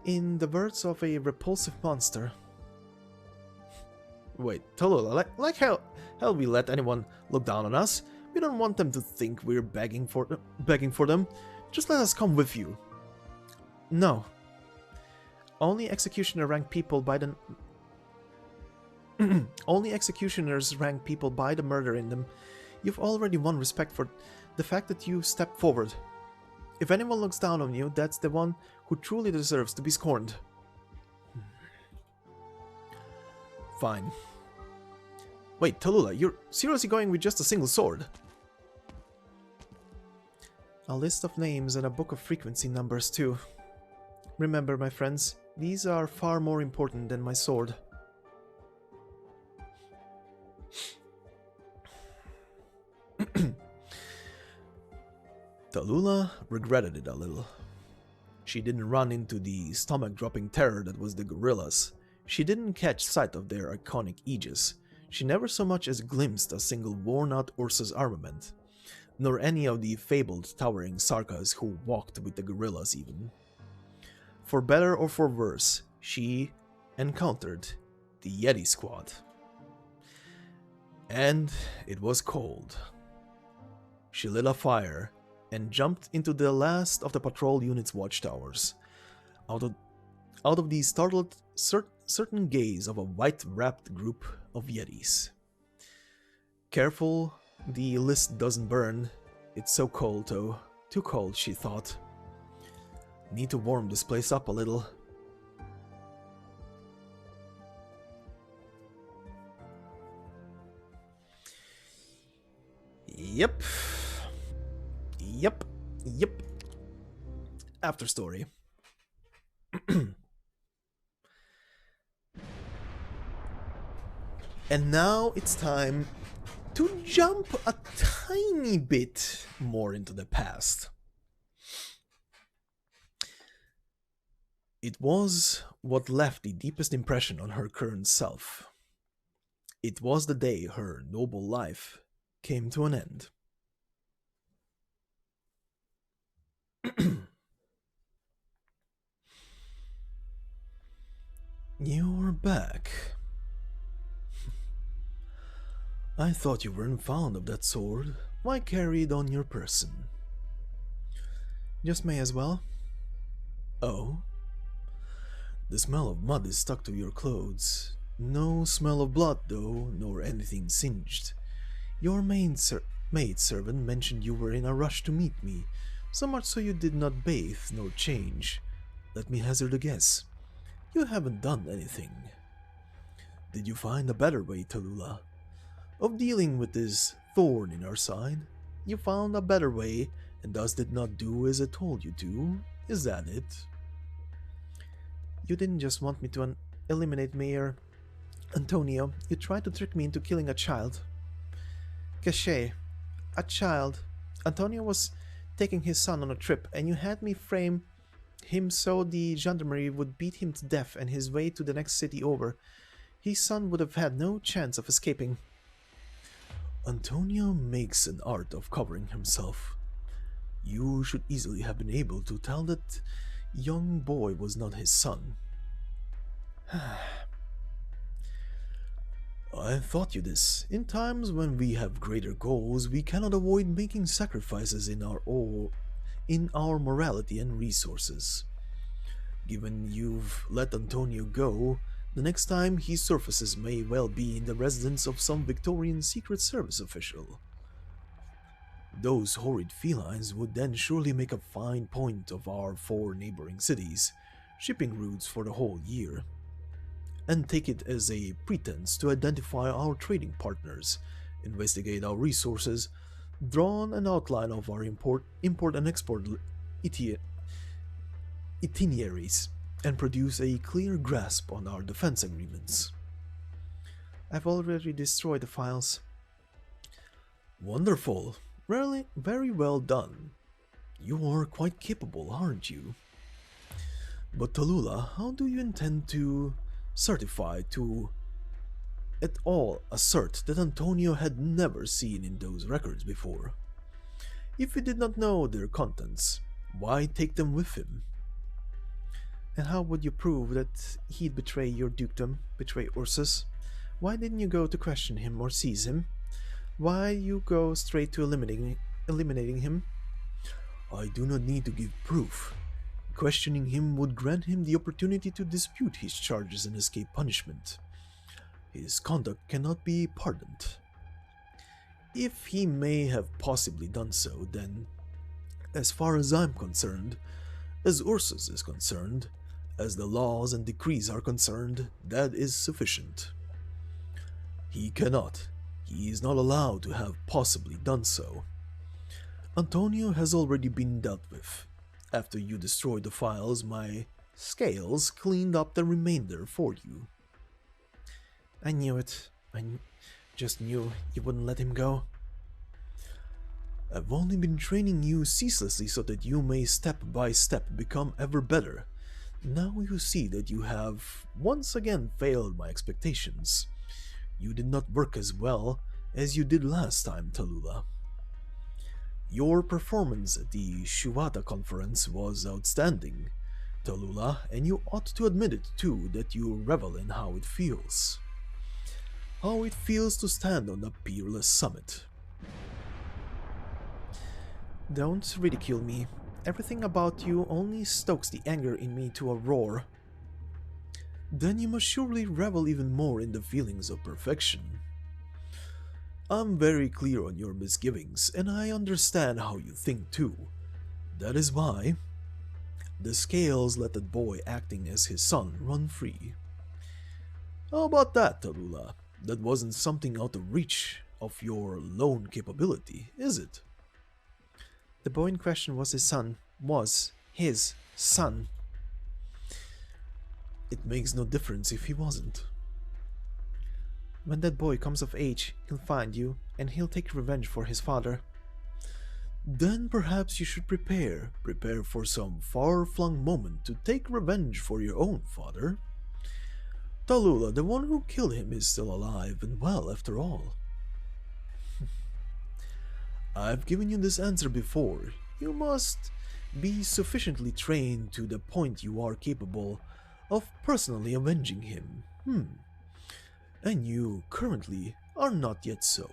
In the words of a repulsive monster. Wait, Tallulah, like hell we let anyone look down on us? We don't want them to think we're begging for them. Just let us come with you. No. Only executioner rank people by the only executioners rank people by the murder in them. You've already won respect for the fact that you stepped forward. If anyone looks down on you, that's the one who truly deserves to be scorned. Fine. Wait, Tallulah, you're seriously going with just a single sword? A list of names and a book of frequency numbers too. Remember, my friends, these are far more important than my sword. Tallulah regretted it a little. She didn't run into the stomach-dropping terror that was the gorillas. She didn't catch sight of their iconic aegis. She never so much as glimpsed a single worn-out Ursa's armament, nor any of the fabled towering Sarkas who walked with the gorillas even. For better or for worse, she encountered the Yeti squad. And it was cold. She lit a fire and jumped into the last of the patrol unit's watchtowers. Out of the startled, certain gaze of a white-wrapped group of Yetis. Careful, the list doesn't burn. It's so cold, though. Too cold, she thought. Need to warm this place up a little. Yep. After story. And now it's time to jump a tiny bit more into the past. It was what left the deepest impression on her current self. It was the day her noble life came to an end. You're back. I thought you weren't fond of that sword. Why carry it on your person? Just may as well. Oh? The smell of mud is stuck to your clothes. No smell of blood, though, nor anything singed. Your maidservant mentioned you were in a rush to meet me, so much so you did not bathe nor change. Let me hazard a guess. You haven't done anything. Did you find a better way, Tallulah, of dealing with this thorn in our side? You found a better way, and thus did not do as I told you to. Is that it? You didn't just want me to eliminate Mayor Antonio. You tried to trick me into killing a child. Caché. A child. Antonio was taking his son on a trip, and you had me frame him so the gendarmerie would beat him to death and his way to the next city over. His son would have had no chance of escaping. Antonio makes an art of covering himself. You should easily have been able to tell that young boy was not his son. I thought you this. In times when we have greater goals, we cannot avoid making sacrifices in our morality and resources. Given you've let Antonio go, the next time he surfaces may well be in the residence of some Victorian Secret Service official. Those horrid felines would then surely make a fine point of our 4 neighboring cities, shipping routes for the whole year, and take it as a pretense to identify our trading partners, investigate our resources, draw an outline of our import and export itineraries, and produce a clear grasp on our defense agreements. I've already destroyed the files. Wonderful. Really, very well done. You are quite capable, aren't you? But Tallulah, how do you intend to certify to at all assert that Antonio had never seen in those records before? If you did not know their contents, why take them with him? And how would you prove that he'd betray your dukedom, betray Ursus? Why didn't you go to question him or seize him? Why you go straight to eliminating him? I do not need to give proof. Questioning him would grant him the opportunity to dispute his charges and escape punishment. His conduct cannot be pardoned. If he may have possibly done so, then, as far as I'm concerned, as Ursus is concerned, as the laws and decrees are concerned, that is sufficient. He cannot. He is not allowed to have possibly done so. Antonio has already been dealt with. After you destroyed the files, my scales cleaned up the remainder for you. I knew it. Just knew you wouldn't let him go. I've only been training you ceaselessly so that you may step by step become ever better. Now you see that you have once again failed my expectations. You did not work as well as you did last time, Tallulah. Your performance at the Shuata conference was outstanding, Tallulah, and you ought to admit it too that you revel in how it feels. How it feels to stand on a peerless summit. Don't ridicule me. Everything about you only stokes the anger in me to a roar. Then you must surely revel even more in the feelings of perfection. I'm very clear on your misgivings, and I understand how you think too. That is why the scales let that boy acting as his son run free. How about that, Tallulah? That wasn't something out of reach of your lone capability, is it? The boy in question was his son. Was his son. It makes no difference if he wasn't. When that boy comes of age, he'll find you, and he'll take revenge for his father. Then perhaps you should prepare for some far-flung moment to take revenge for your own father. Tallulah, the one who killed him, is still alive and well after all. I've given you this answer before. You must be sufficiently trained to the point you are capable of personally avenging him. And you currently are not yet so.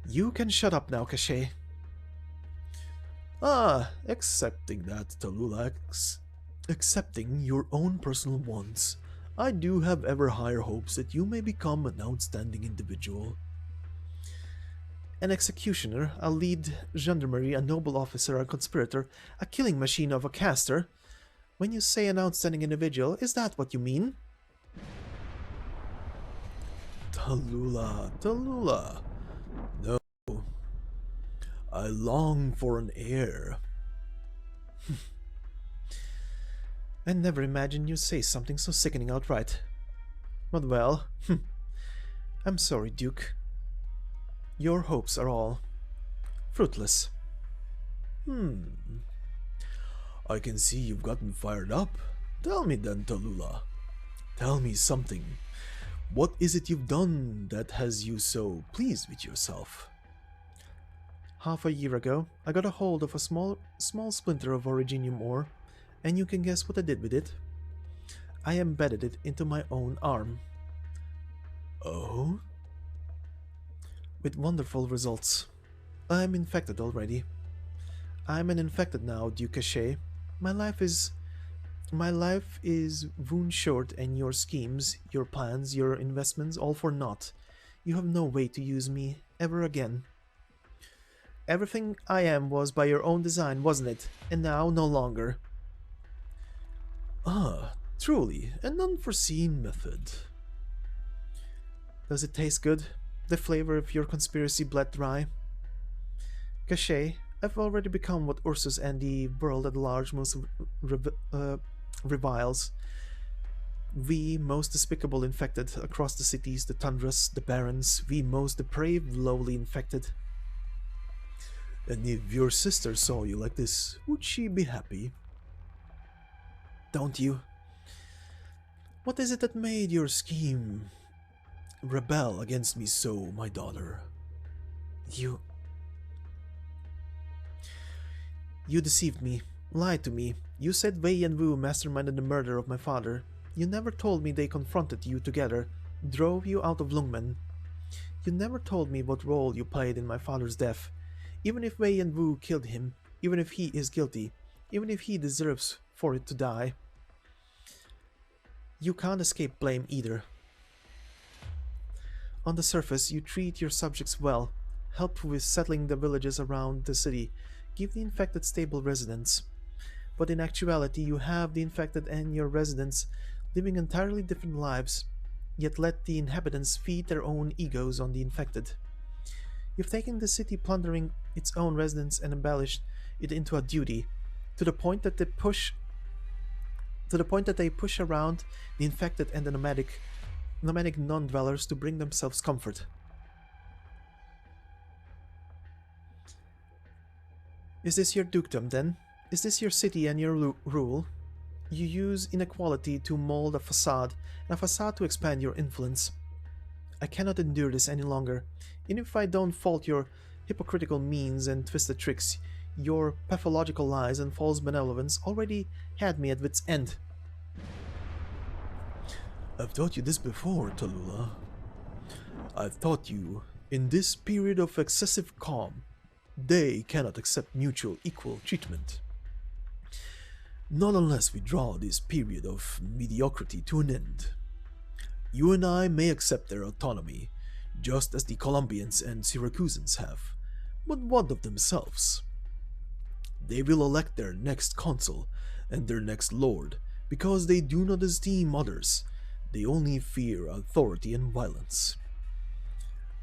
You can shut up now, Cachet. Accepting that, Tallulah, accepting your own personal wants, I do have ever higher hopes that you may become an outstanding individual. An executioner, a lead gendarmerie, a noble officer, a conspirator, a killing machine of a caster. When you say an outstanding individual, is that what you mean? Tallulah, no. I long for an heir. I never imagined you'd say something so sickening outright. But well, I'm sorry, Duke. Your hopes are all fruitless. I can see you've gotten fired up. Tell me then, Tallulah. Tell me something. What is it you've done that has you so pleased with yourself? Half a year ago, I got a hold of a small splinter of originium ore, and you can guess what I did with it? I embedded it into my own arm. Oh? With wonderful results. I'm infected already. I'm an infected now, Duke Cachet. My life is wound short, and your schemes, your plans, your investments, all for naught. You have no way to use me ever again. Everything I am was by your own design, wasn't it? And now no longer. Ah, truly, an unforeseen method. Does it taste good? The flavor of your conspiracy bled dry? Cachet, I've already become what Ursus and the world at large most reviles. We most despicable infected across the cities, the tundras, the barrens, we most depraved, lowly infected. And if your sister saw you like this, would she be happy? Don't you? What is it that made your scheme rebel against me so, my daughter? You deceived me, lied to me. You said Wei and Wu masterminded the murder of my father. You never told me they confronted you together, drove you out of Longcheng. You never told me what role you played in my father's death. Even if Wei and Wu killed him, even if he is guilty, even if he deserves for it to die, you can't escape blame either. On the surface, you treat your subjects well, help with settling the villages around the city, give the infected stable residence. But in actuality, you have the infected and your residents living entirely different lives, yet let the inhabitants feed their own egos on the infected. You've taken the city plundering its own residents and embellished it into a duty, to the point that they push around the infected and the nomadic non-dwellers to bring themselves comfort. Is this your dukedom, then? Is this your city and your rule? You use inequality to mold a facade, and a facade to expand your influence. I cannot endure this any longer. Even if I don't fault your hypocritical means and twisted tricks, your pathological lies and false benevolence already had me at wit's end. I've taught you this before, Tallulah. I've taught you, in this period of excessive calm, they cannot accept mutual equal treatment. Not unless we draw this period of mediocrity to an end. You and I may accept their autonomy, just as the Colombians and Syracusans have, but what of themselves? They will elect their next consul and their next lord, because they do not esteem others, they only fear authority and violence.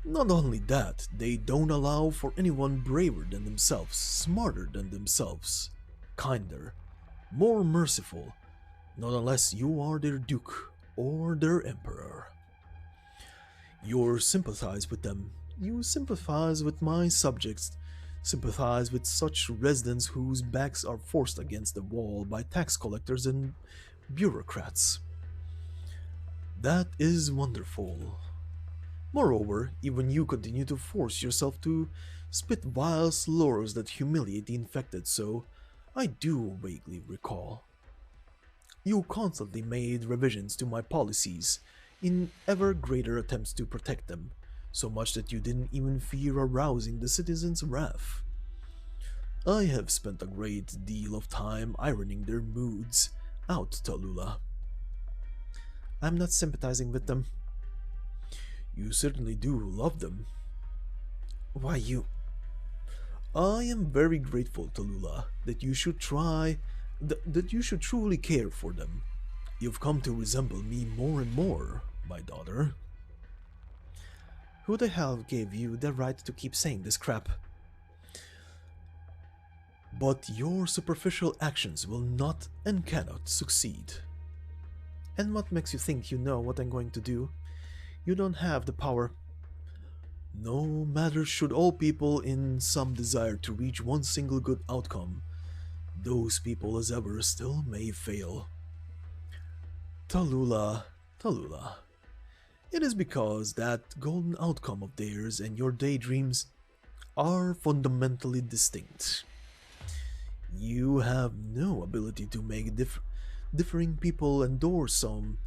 Not only that, they don't allow for anyone braver than themselves, smarter than themselves, kinder, more merciful, not unless you are their duke or their emperor. You sympathize with them, you sympathize with my subjects, sympathize with such residents whose backs are forced against the wall by tax collectors and bureaucrats. That is wonderful. Moreover, even you continue to force yourself to spit vile slurs that humiliate the infected, so I do vaguely recall. You constantly made revisions to my policies in ever greater attempts to protect them, so much that you didn't even fear arousing the citizens' wrath. I have spent a great deal of time ironing their moods out, Tallulah. I'm not sympathizing with them. You certainly do love them. Why, you... I am very grateful, Tallulah, that you should that you should truly care for them. You've come to resemble me more and more, my daughter. Who the hell gave you the right to keep saying this crap? But your superficial actions will not and cannot succeed. And what makes you think you know what I'm going to do? You don't have the power. No matter should all people in some desire to reach one single good outcome, those people as ever still may fail. Tallulah, it is because that golden outcome of theirs and your daydreams are fundamentally distinct. You have no ability to make differing people endorse some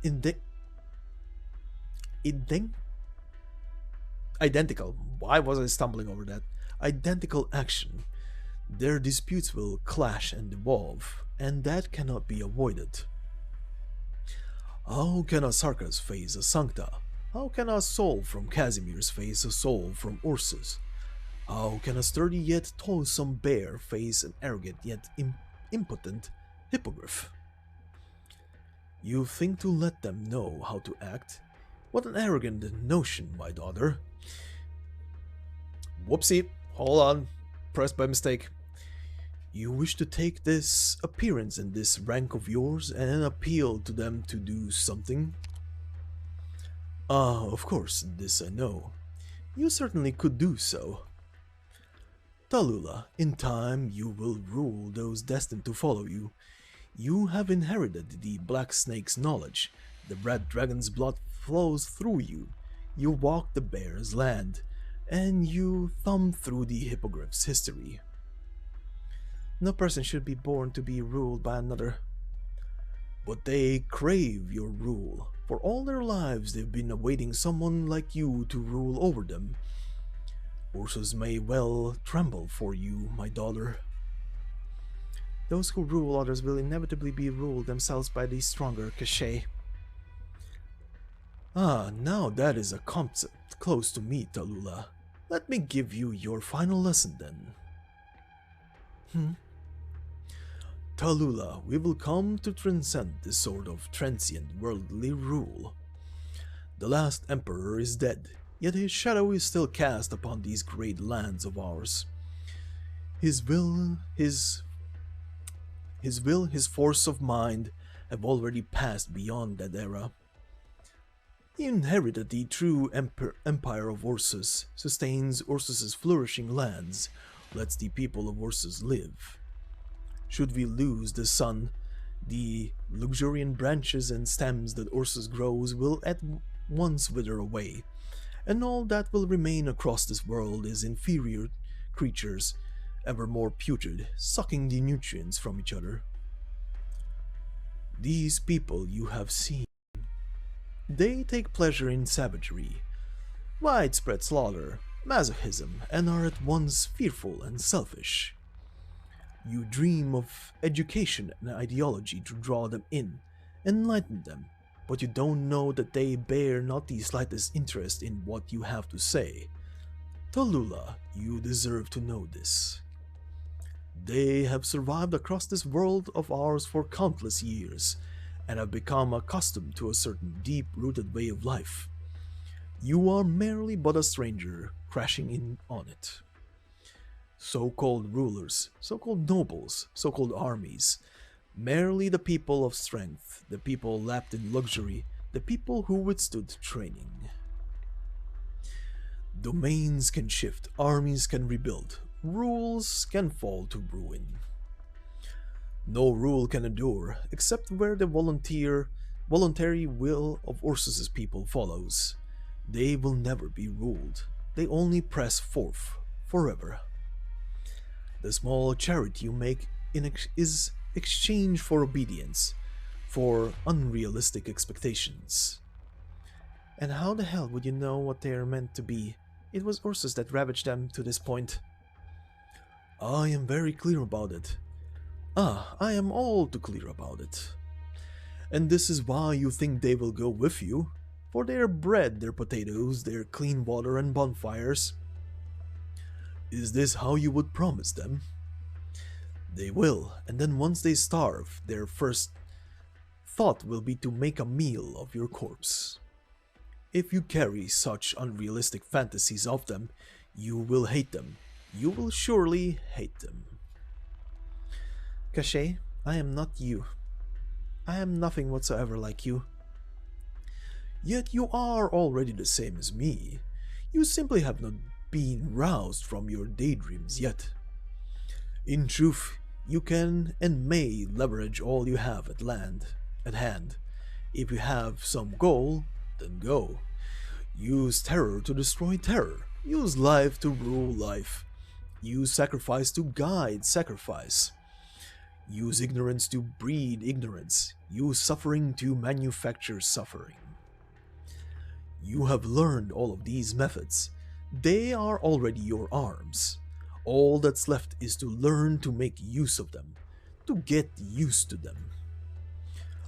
inde- ident- identical. Why was I stumbling over that? Identical action. Their disputes will clash and evolve, and that cannot be avoided. How can a Sarkas face a Sancta? How can a soul from Casimir's face a soul from Ursus? How can a sturdy yet toilsome bear face an arrogant yet impotent hippogriff? You think to let them know how to act? What an arrogant notion, my daughter. Whoopsie, hold on, pressed by mistake. You wish to take this appearance and this rank of yours and appeal to them to do something? Ah, of course, this I know. You certainly could do so. Tallulah, in time you will rule those destined to follow you. You have inherited the Black Snake's knowledge. The Red Dragon's blood flows through you. You walk the Bear's land, and you thumb through the Hippogriff's history. No person should be born to be ruled by another. But they crave your rule. For all their lives they've been awaiting someone like you to rule over them. Ursus may well tremble for you, my daughter. Those who rule others will inevitably be ruled themselves by the stronger cachet. Ah, now that is a concept close to me, Tallulah. Let me give you your final lesson then. Tallulah, we will come to transcend this sort of transient worldly rule. The last emperor is dead, yet his shadow is still cast upon these great lands of ours. His will, his force of mind have already passed beyond that era. He inherited the true empire of Ursus, sustains Ursus's flourishing lands, lets the people of Ursus live. Should we lose the sun, the luxuriant branches and stems that Ursus grows will at once wither away, and all that will remain across this world is inferior creatures, ever more putrid, sucking the nutrients from each other. These people you have seen, they take pleasure in savagery, widespread slaughter, masochism, and are at once fearful and selfish. You dream of education and ideology to draw them in, enlighten them, but you don't know that they bear not the slightest interest in what you have to say. Tallulah, you deserve to know this. They have survived across this world of ours for countless years, and have become accustomed to a certain deep-rooted way of life. You are merely but a stranger, crashing in on it. So-called rulers, so-called nobles, so-called armies, merely the people of strength, the people lapped in luxury, the people who withstood training. Domains can shift, armies can rebuild, rules can fall to ruin. No rule can endure, except where the voluntary will of Ursus's people follows. They will never be ruled, they only press forth, forever. The small charity you make is exchange for obedience, for unrealistic expectations. And how the hell would you know what they are meant to be? It was Ursus that ravaged them to this point. I am very clear about it. I am all too clear about it. And this is why you think they will go with you, for their bread, their potatoes, their clean water and bonfires. Is this how you would promise them? They will, and then once they starve, their first thought will be to make a meal of your corpse. If you carry such unrealistic fantasies of them, you will hate them. You will surely hate them. Cachet, I am not you. I am nothing whatsoever like you. Yet you are already the same as me. You simply have not been roused from your daydreams yet. In truth, you can and may leverage all you have at hand. If you have some goal, then go. Use terror to destroy terror. Use life to rule life. Use sacrifice to guide sacrifice. Use ignorance to breed ignorance. Use suffering to manufacture suffering. You have learned all of these methods. They are already your arms. All that's left is to learn to make use of them, to get used to them.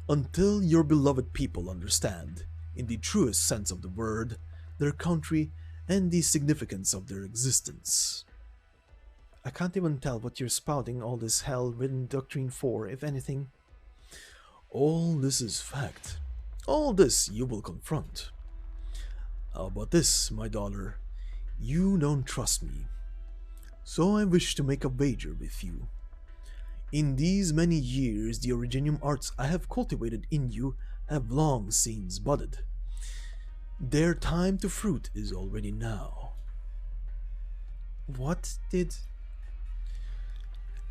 Until your beloved people understand, in the truest sense of the word, their country and the significance of their existence. I can't even tell what you're spouting all this hell-ridden doctrine for, if anything. All this is fact. All this you will confront. How about this, my daughter? You don't trust me. So I wish to make a wager with you. In these many years, the Originium arts I have cultivated in you have long since budded. Their time to fruit is already now. What did...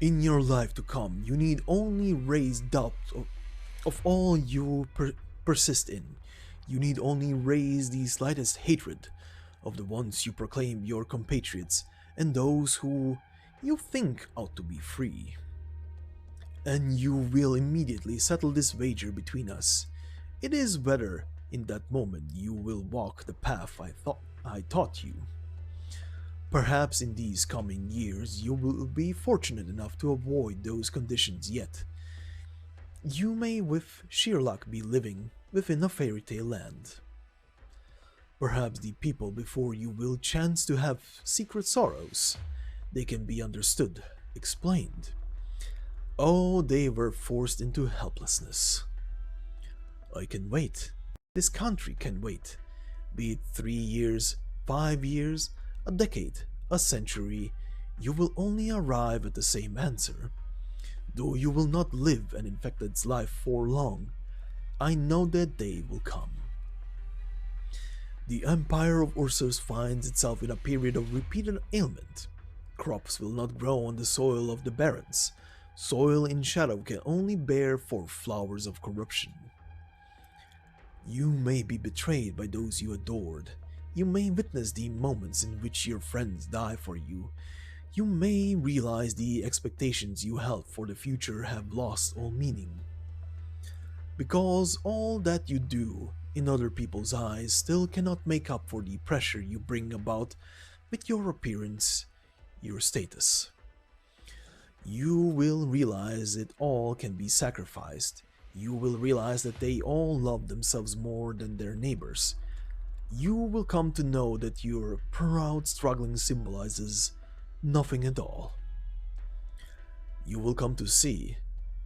In your life to come, you need only raise doubt of all you persist in. You need only raise the slightest hatred of the ones you proclaim your compatriots and those who you think ought to be free. And you will immediately settle this wager between us. It is whether, in that moment, you will walk the path I taught you. Perhaps in these coming years you will be fortunate enough to avoid those conditions yet. You may with sheer luck be living within a fairy tale land. Perhaps the people before you will chance to have secret sorrows. They can be understood, explained. Oh, they were forced into helplessness. I can wait. This country can wait. Be it 3 years, 5 years, a decade, a century, you will only arrive at the same answer. Though you will not live an infected's life for long, I know that day will come. The empire of Ursus finds itself in a period of repeated ailment. Crops will not grow on the soil of the barrens. Soil in shadow can only bear forth flowers of corruption. You may be betrayed by those you adored. You may witness the moments in which your friends die for you. You may realize the expectations you held for the future have lost all meaning. Because all that you do in other people's eyes still cannot make up for the pressure you bring about with your appearance, your status. You will realize it all can be sacrificed. You will realize that they all love themselves more than their neighbors. You will come to know that your proud struggling symbolizes nothing at all. You will come to see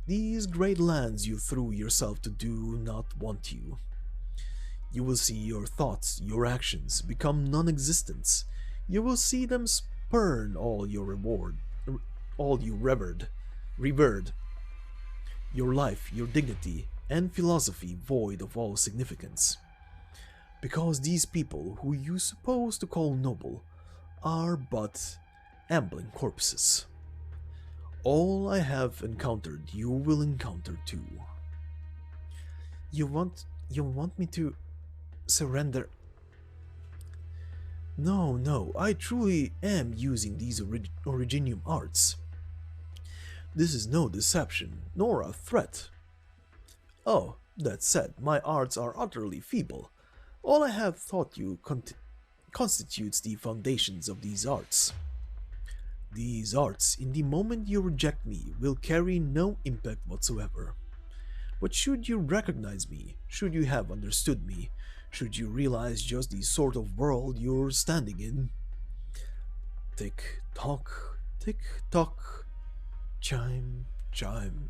these great lands you threw yourself to do not want you. You will see your thoughts, your actions become non-existent. You will see them spurn all your reward, all you revered. Your life, your dignity, and philosophy void of all significance. Because these people who you suppose to call noble are but ambling corpses. All I have encountered you will encounter too. You want me to surrender? No, I truly am using these Originium arts. This is no deception, nor a threat. Oh, that said, my arts are utterly feeble. All I have taught you constitutes the foundations of these arts. These arts, in the moment you reject me, will carry no impact whatsoever. But should you recognize me, should you have understood me, should you realize just the sort of world you're standing in, tick-tock, tick-tock, chime, chime,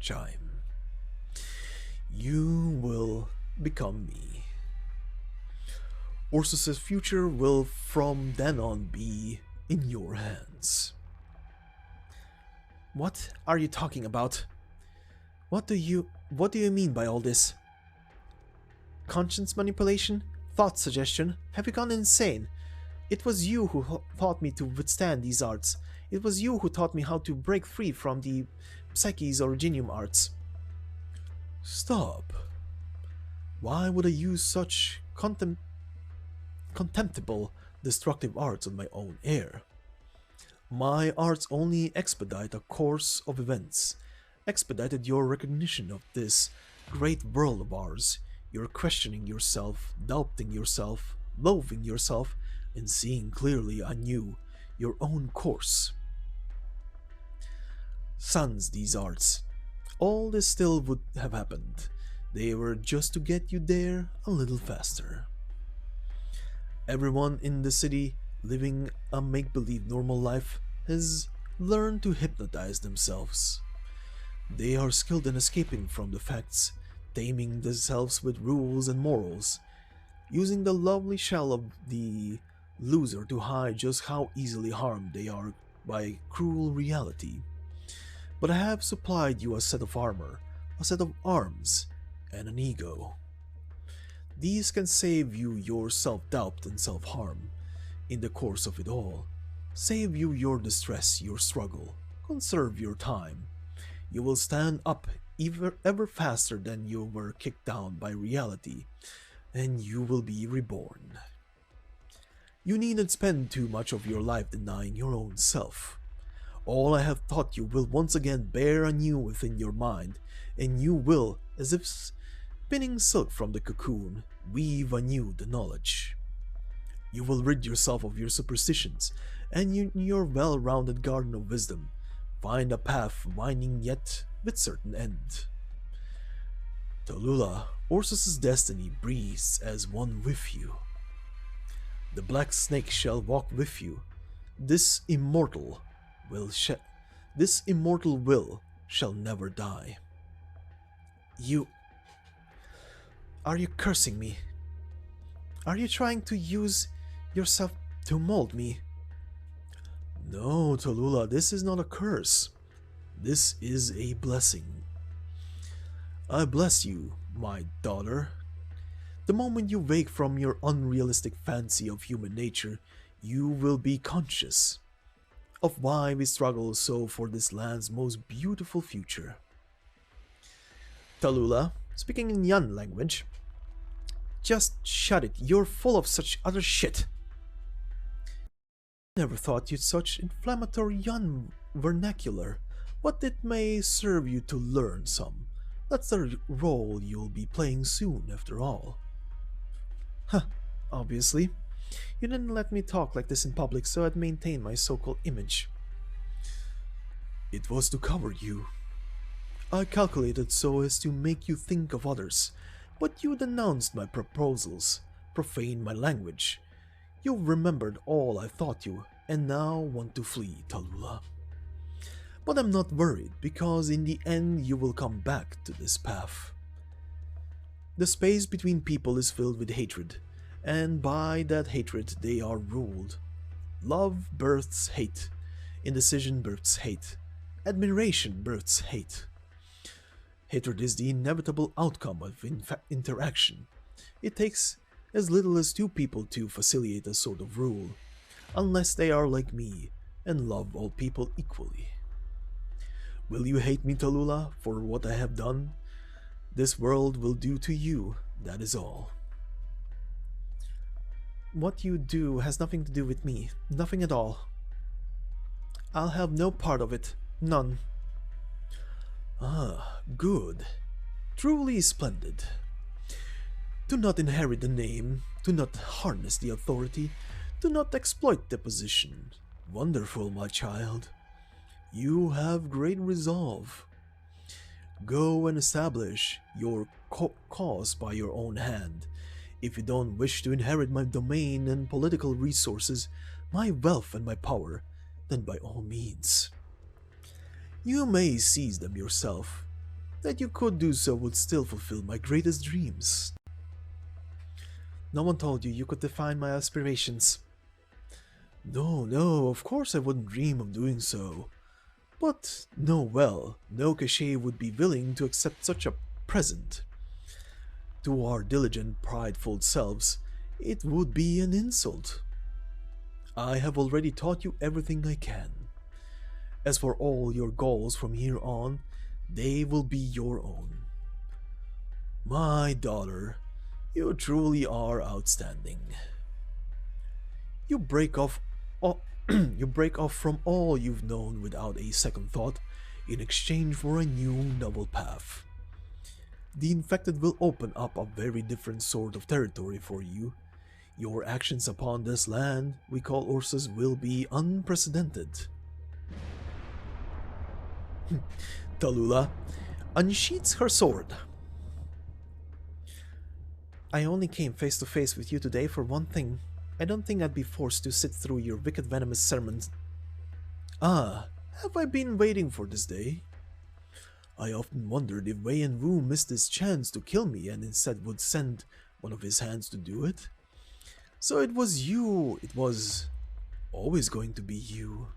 chime, you will become me. Ursus's future will from then on be in your hands. What are you talking about? What do you mean by all this? Conscience manipulation? Thought suggestion? Have you gone insane? It was you who taught me to withstand these arts. It was you who taught me how to break free from the Psyche's Originium arts. Stop. Why would I use such contemptible destructive arts on my own heir. My arts only expedite a course of events, expedited your recognition of this great world of ours, your questioning yourself, doubting yourself, loathing yourself, and seeing clearly anew your own course. Sans these arts, all this still would have happened. They were just to get you there a little faster. Everyone in the city living a make-believe normal life has learned to hypnotize themselves. They are skilled in escaping from the facts, taming themselves with rules and morals, using the lovely shell of the loser to hide just how easily harmed they are by cruel reality. But I have supplied you a set of armor, a set of arms, and an ego. These can save you your self-doubt and self-harm in the course of it all. Save you your distress, your struggle. Conserve your time. You will stand up ever faster than you were kicked down by reality, and you will be reborn. You needn't spend too much of your life denying your own self. All I have taught you will once again bear anew within your mind, and you will, as if spinning silk from the cocoon, weave anew the knowledge. You will rid yourself of your superstitions, and in your well-rounded garden of wisdom, find a path winding yet with certain end. Tallulah, Ursus's destiny breathes as one with you. The black snake shall walk with you. This immortal will shall never die. Are you cursing me? Are you trying to use yourself to mold me? No, Tallulah, this is not a curse. This is a blessing. I bless you, my daughter. The moment you wake from your unrealistic fancy of human nature, you will be conscious of why we struggle so for this land's most beautiful future. Tallulah, speaking in Yan language, just shut it, you're full of such other shit. Never thought you'd such inflammatory Yan vernacular, but it may serve you to learn some. That's the role you'll be playing soon, after all. Huh, obviously. You didn't let me talk like this in public, so I'd maintain my so-called image. It was to cover you. I calculated so as to make you think of others, but you denounced my proposals, profaned my language. You remembered all I taught you, and now want to flee, Tallulah. But I'm not worried, because in the end you will come back to this path. The space between people is filled with hatred, and by that hatred they are ruled. Love births hate, indecision births hate, admiration births hate. Hatred is the inevitable outcome of interaction. It takes as little as two people to facilitate a sort of rule, unless they are like me and love all people equally. Will you hate me, Tallulah, for what I have done? This world will do to you, that is all. What you do has nothing to do with me, nothing at all. I'll have no part of it, none. Ah, good. Truly splendid. Do not inherit the name, do not harness the authority, do not exploit the position. Wonderful, my child. You have great resolve. Go and establish your cause by your own hand. If you don't wish to inherit my domain and political resources, my wealth and my power, then by all means. You may seize them yourself. That you could do so would still fulfill my greatest dreams. No one told you could define my aspirations. No, of course I wouldn't dream of doing so. But know well, no cachet would be willing to accept such a present. To our diligent, prideful selves, it would be an insult. I have already taught you everything I can. As for all your goals from here on, they will be your own. My daughter, you truly are outstanding. You break off you break off from all you've known without a second thought in exchange for a new novel path. The infected will open up a very different sort of territory for you. Your actions upon this land we call Ursus will be unprecedented. Tallulah unsheaths her sword. I only came face to face with you today for one thing. I don't think I'd be forced to sit through your wicked venomous sermons. Ah, have I been waiting for this day? I often wondered if Wei and Wu missed his chance to kill me and instead would send one of his hands to do it. So it was you, it was always going to be you.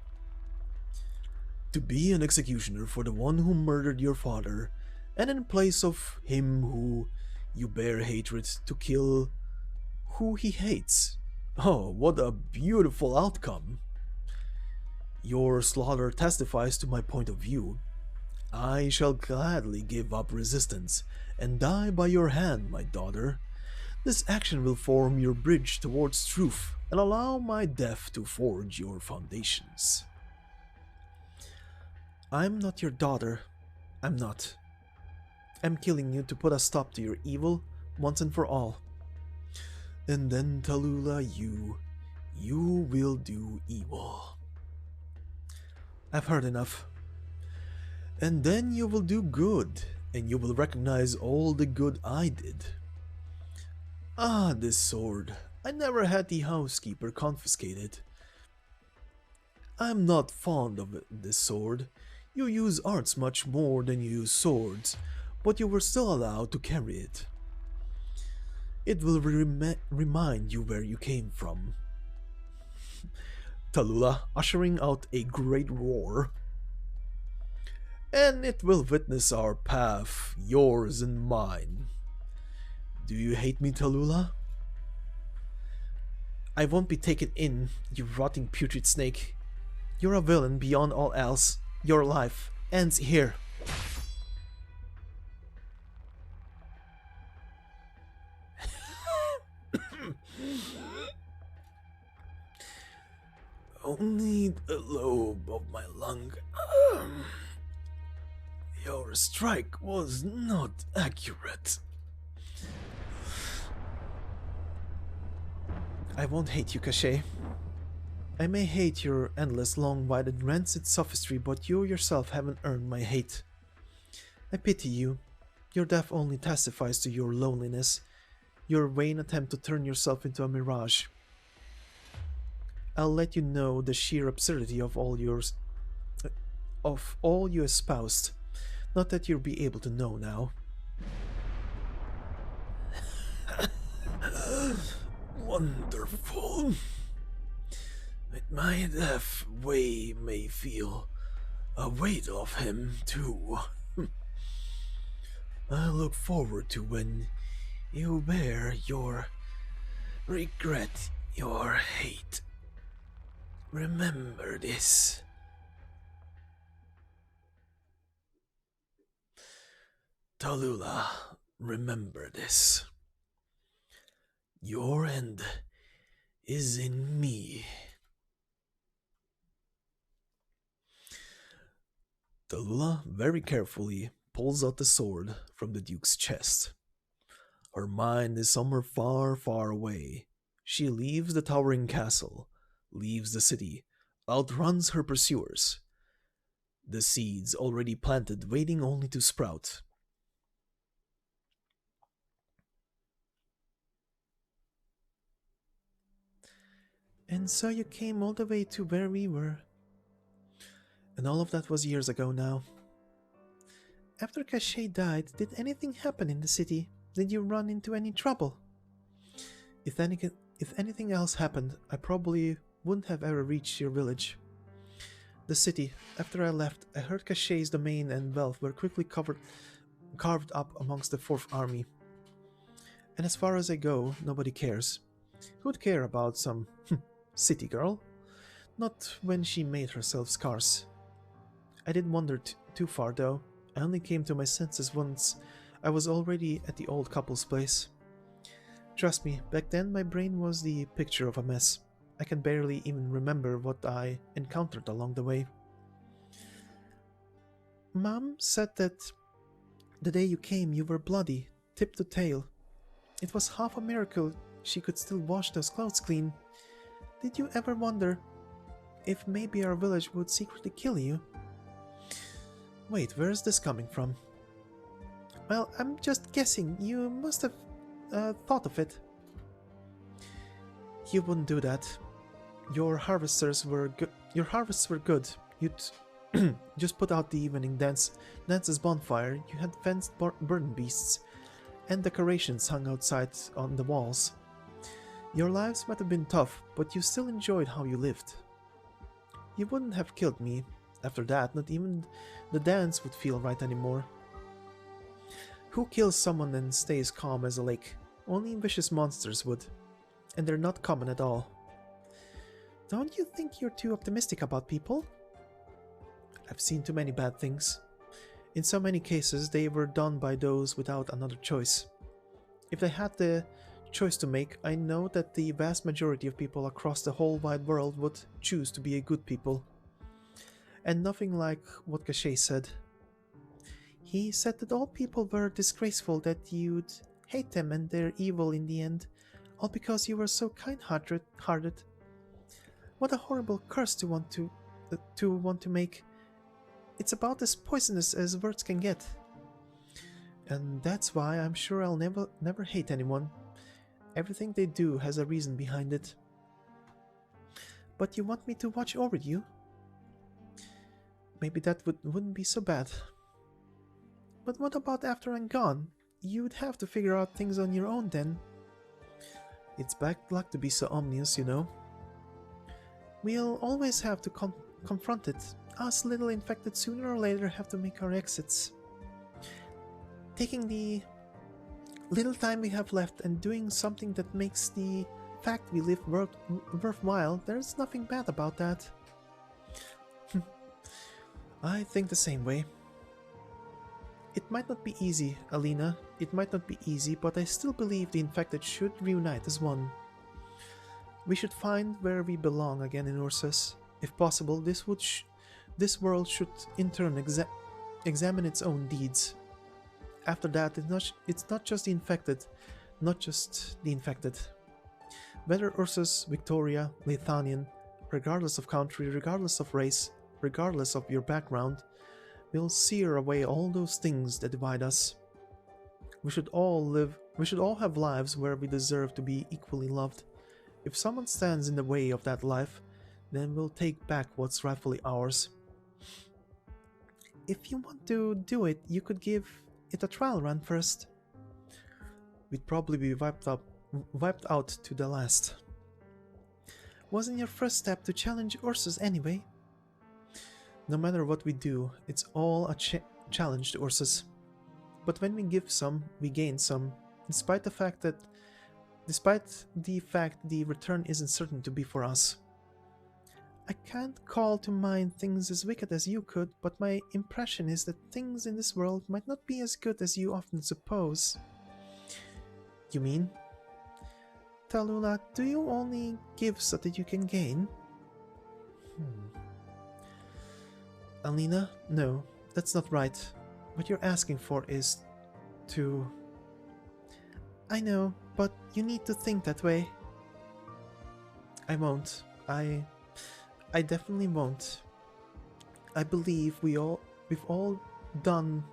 To be an executioner for the one who murdered your father, and in place of him who you bear hatred to kill who he hates. Oh, what a beautiful outcome. Your slaughter testifies to my point of view. I shall gladly give up resistance and die by your hand, my daughter. This action will form your bridge towards truth and allow my death to forge your foundations. I'm not your daughter. I'm not. I'm killing you to put a stop to your evil once and for all. And then, Tallulah, you will do evil. I've heard enough. And then you will do good, and you will recognize all the good I did. Ah, this sword. I never had the housekeeper confiscate it. I'm not fond of this sword. You use arts much more than you use swords, but you were still allowed to carry it. It will remind you where you came from. Tallulah ushering out a great roar. And it will witness our path, yours and mine. Do you hate me, Tallulah? I won't be taken in, you rotting putrid snake. You're a villain beyond all else. Your life ends here. Only the lobe of my lung. Your strike was not accurate. I won't hate you, Cachet. I may hate your endless, long-winded, rancid sophistry, but you yourself haven't earned my hate. I pity you. Your death only testifies to your loneliness, your vain attempt to turn yourself into a mirage. I'll let you know the sheer absurdity of all you espoused. Not that you'll be able to know now. Wonderful. With my death, Wei may feel a weight off him too. I look forward to when you bear your regret, your hate. Remember this. Tallulah, remember this. Your end is in me. Tallulah very carefully pulls out the sword from the Duke's chest. Her mind is somewhere far, far away. She leaves the towering castle, leaves the city, outruns her pursuers. The seeds already planted, waiting only to sprout. And so you came all the way to where we were. And all of that was years ago now. After Cachet died, did anything happen in the city? Did you run into any trouble? If anything else happened, I probably wouldn't have ever reached your village. The city, after I left, I heard Cachet's domain and wealth were quickly carved up amongst the 4th Army. And as far as I go, nobody cares. Who'd care about some city girl? Not when she made herself scarce. I didn't wander too far though. I only came to my senses once I was already at the old couple's place. Trust me, back then my brain was the picture of a mess. I can barely even remember what I encountered along the way. Mom said that the day you came you were bloody, tip to tail. It was half a miracle she could still wash those clothes clean. Did you ever wonder if maybe our village would secretly kill you? Wait, where is this coming from? Well, I'm just guessing. You must have thought of it. You wouldn't do that. Your harvests were good. You'd just put out the evening dance's bonfire. You had fenced burden beasts, and decorations hung outside on the walls. Your lives might have been tough, but you still enjoyed how you lived. You wouldn't have killed me. After that, not even the dance would feel right anymore. Who kills someone and stays calm as a lake? Only vicious monsters would. And they're not common at all. Don't you think you're too optimistic about people? I've seen too many bad things. In so many cases, they were done by those without another choice. If they had the choice to make, I know that the vast majority of people across the whole wide world would choose to be a good people. And nothing like what Cachet said. He said that all people were disgraceful, that you'd hate them and they're evil in the end, all because you were so kind-hearted. What a horrible curse to want to make. It's about as poisonous as words can get. And that's why I'm sure I'll never hate anyone. Everything they do has a reason behind it. But you want me to watch over you? Maybe that wouldn't be so bad. But what about after I'm gone? You'd have to figure out things on your own then. It's bad luck to be so ominous, you know. We'll always have to confront it. Us little infected sooner or later have to make our exits. Taking the little time we have left and doing something that makes the fact we live worthwhile, there's nothing bad about that. I think the same way. It might not be easy, Alina. It might not be easy, but I still believe the infected should reunite as one. We should find where we belong again in Ursus. If possible, this world should in turn examine its own deeds. After that, it's not just the infected, Whether Ursus, Victoria, Lithanian, regardless of country, regardless of race, regardless of your background, will sear away all those things that divide us. We should all have lives where we deserve to be equally loved. If someone stands in the way of that life, then we'll take back what's rightfully ours. If you want to do it, you could give it a trial run first. We'd probably be wiped out to the last. Wasn't your first step to challenge Ursus anyway? No matter what we do, it's all a challenge to Ursus. But when we give some, we gain some, despite the fact the return isn't certain to be for us. I can't call to mind things as wicked as you could, but my impression is that things in this world might not be as good as you often suppose. You mean? Tallulah, do you only give so that you can gain? Alina, no, that's not right. What you're asking for is to... I know, but you need to think that way. I won't. I definitely won't. I believe all we've done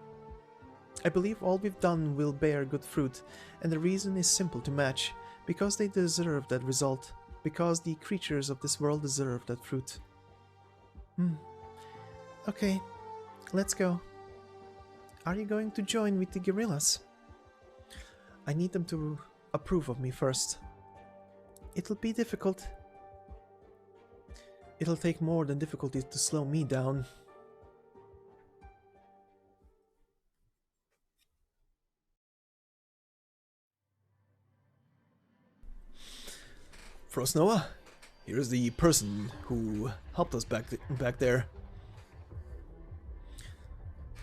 will bear good fruit, and the reason is simple to match, because they deserve that result, because the creatures of this world deserve that fruit. Okay, let's go. Are you going to join with the guerrillas? I need them to approve of me first. It'll be difficult. It'll take more than difficulty to slow me down. Frostnoa, here's the person who helped us back there.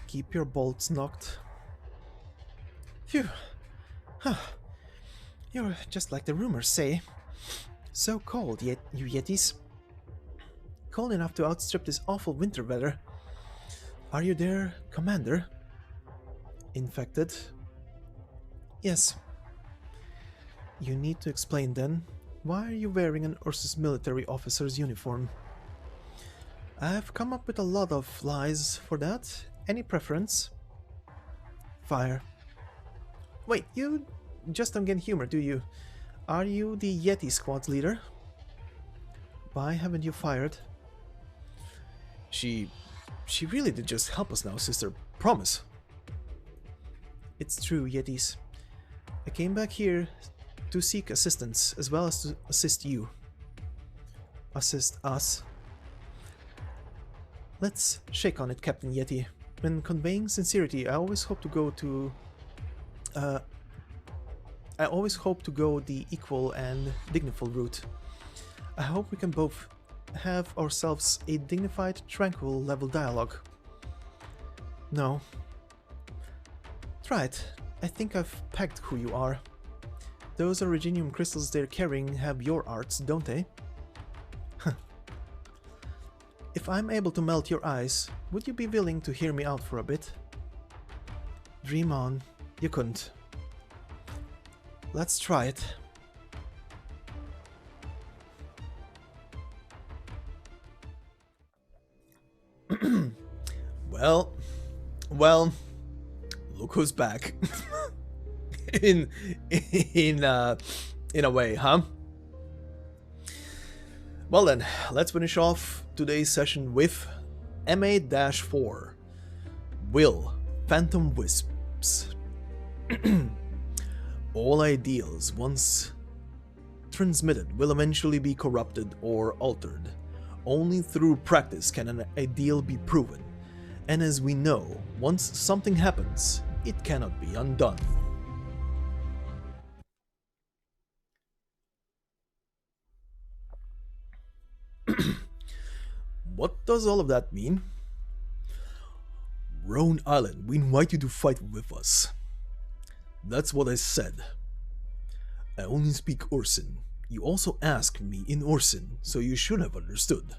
Keep your bolts knocked. Phew. Huh. You're just like the rumors say. So cold, yet you Yetis. Cold enough to outstrip this awful winter weather. Are you there, Commander? Infected? Yes. You need to explain then. Why are you wearing an Ursus military officer's uniform? I've come up with a lot of lies for that. Any preference? Fire. Wait, you just don't get humor, do you? Are you the Yeti squad's leader? Why haven't you fired? She really did just help us now, sister. Promise. It's true, Yetis. I came back here to seek assistance, as well as to assist you. Assist us. Let's shake on it, Captain Yeti. When conveying sincerity, I always hope to go the equal and dignified route. I hope we can both have ourselves a dignified, tranquil level dialogue. No. Try it. I think I've pegged who you are. Those originium crystals they're carrying have your arts, don't they? If I'm able to melt your ice, would you be willing to hear me out for a bit? Dream on. You couldn't. Let's try it. Well, look who's back. in a way, huh? Well then, let's finish off today's session with MA-4. Will, Phantom Wisps. All ideals, once transmitted, will eventually be corrupted or altered. Only through practice can an ideal be proven, and as we know, once something happens, it cannot be undone. What does all of that mean? Roan Island, we invite you to fight with us. That's what I said. I only speak Ursin. You also asked me in Ursin, so you should have understood.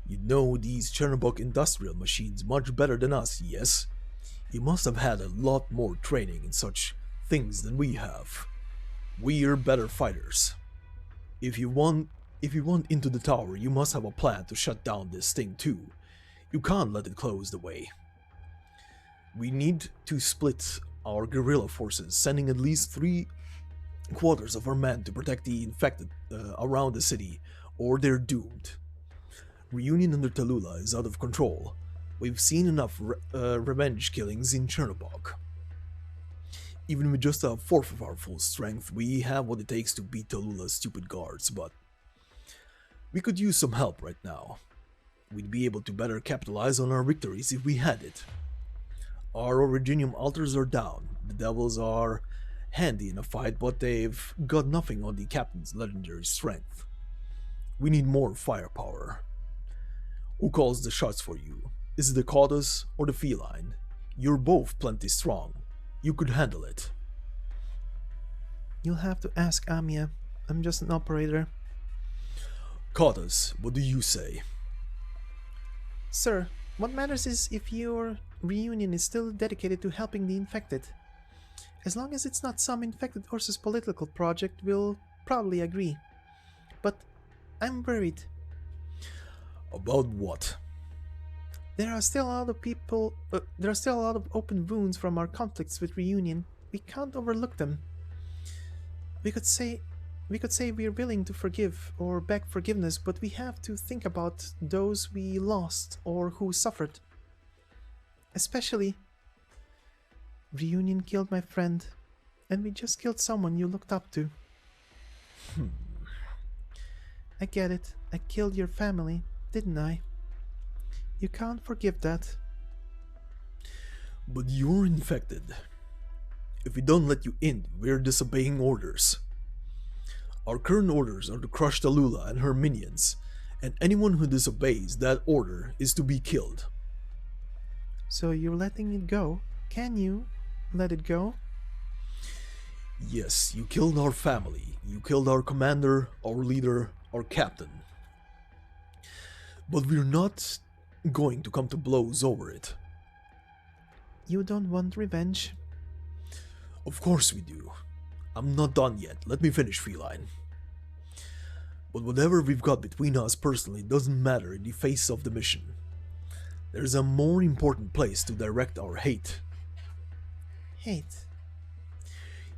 You know these Chernobog industrial machines much better than us, yes? You must have had a lot more training in such things than we have. We're better fighters. If you want into the tower, you must have a plan to shut down this thing too. You can't let it close the way. We need to split our guerrilla forces, sending at least 3/4 of our men to protect the infected around the city, or they're doomed. Reunion under Tallulah is out of control. We've seen enough revenge killings in Chernobog. Even with just 1/4 of our full strength, we have what it takes to beat Tallulah's stupid guards, but we could use some help right now. We'd be able to better capitalize on our victories if we had it. Our Originium altars are down. The devils are handy in a fight, but they've got nothing on the captain's legendary strength. We need more firepower. Who calls the shots for you? Is it the Caudus or the Feline? You're both plenty strong. You could handle it. You'll have to ask Amia. I'm just an operator. Caudus, what do you say? Sir, what matters is if your reunion is still dedicated to helping the infected. As long as it's not some infected Ursus political project, we'll probably agree. But I'm worried. About what? There are still a lot of open wounds from our conflicts with Reunion. We can't overlook them. We could say we're willing to forgive or beg forgiveness, but we have to think about those we lost or who suffered. Especially, Reunion killed my friend, and we just killed someone you looked up to. I get it. I killed your family, didn't I? You can't forgive that. But you're infected. If we don't let you in, we're disobeying orders. Our current orders are to crush Tallulah and her minions, and anyone who disobeys that order is to be killed. So you're letting it go? Can you let it go? Yes, you killed our family. You killed our commander, our leader, our captain. But we're not going to come to blows over it. You don't want revenge? Of course we do. I'm not done yet. Let me finish, Feline. But whatever we've got between us personally doesn't matter in the face of the mission. There's a more important place to direct our hate. Hate?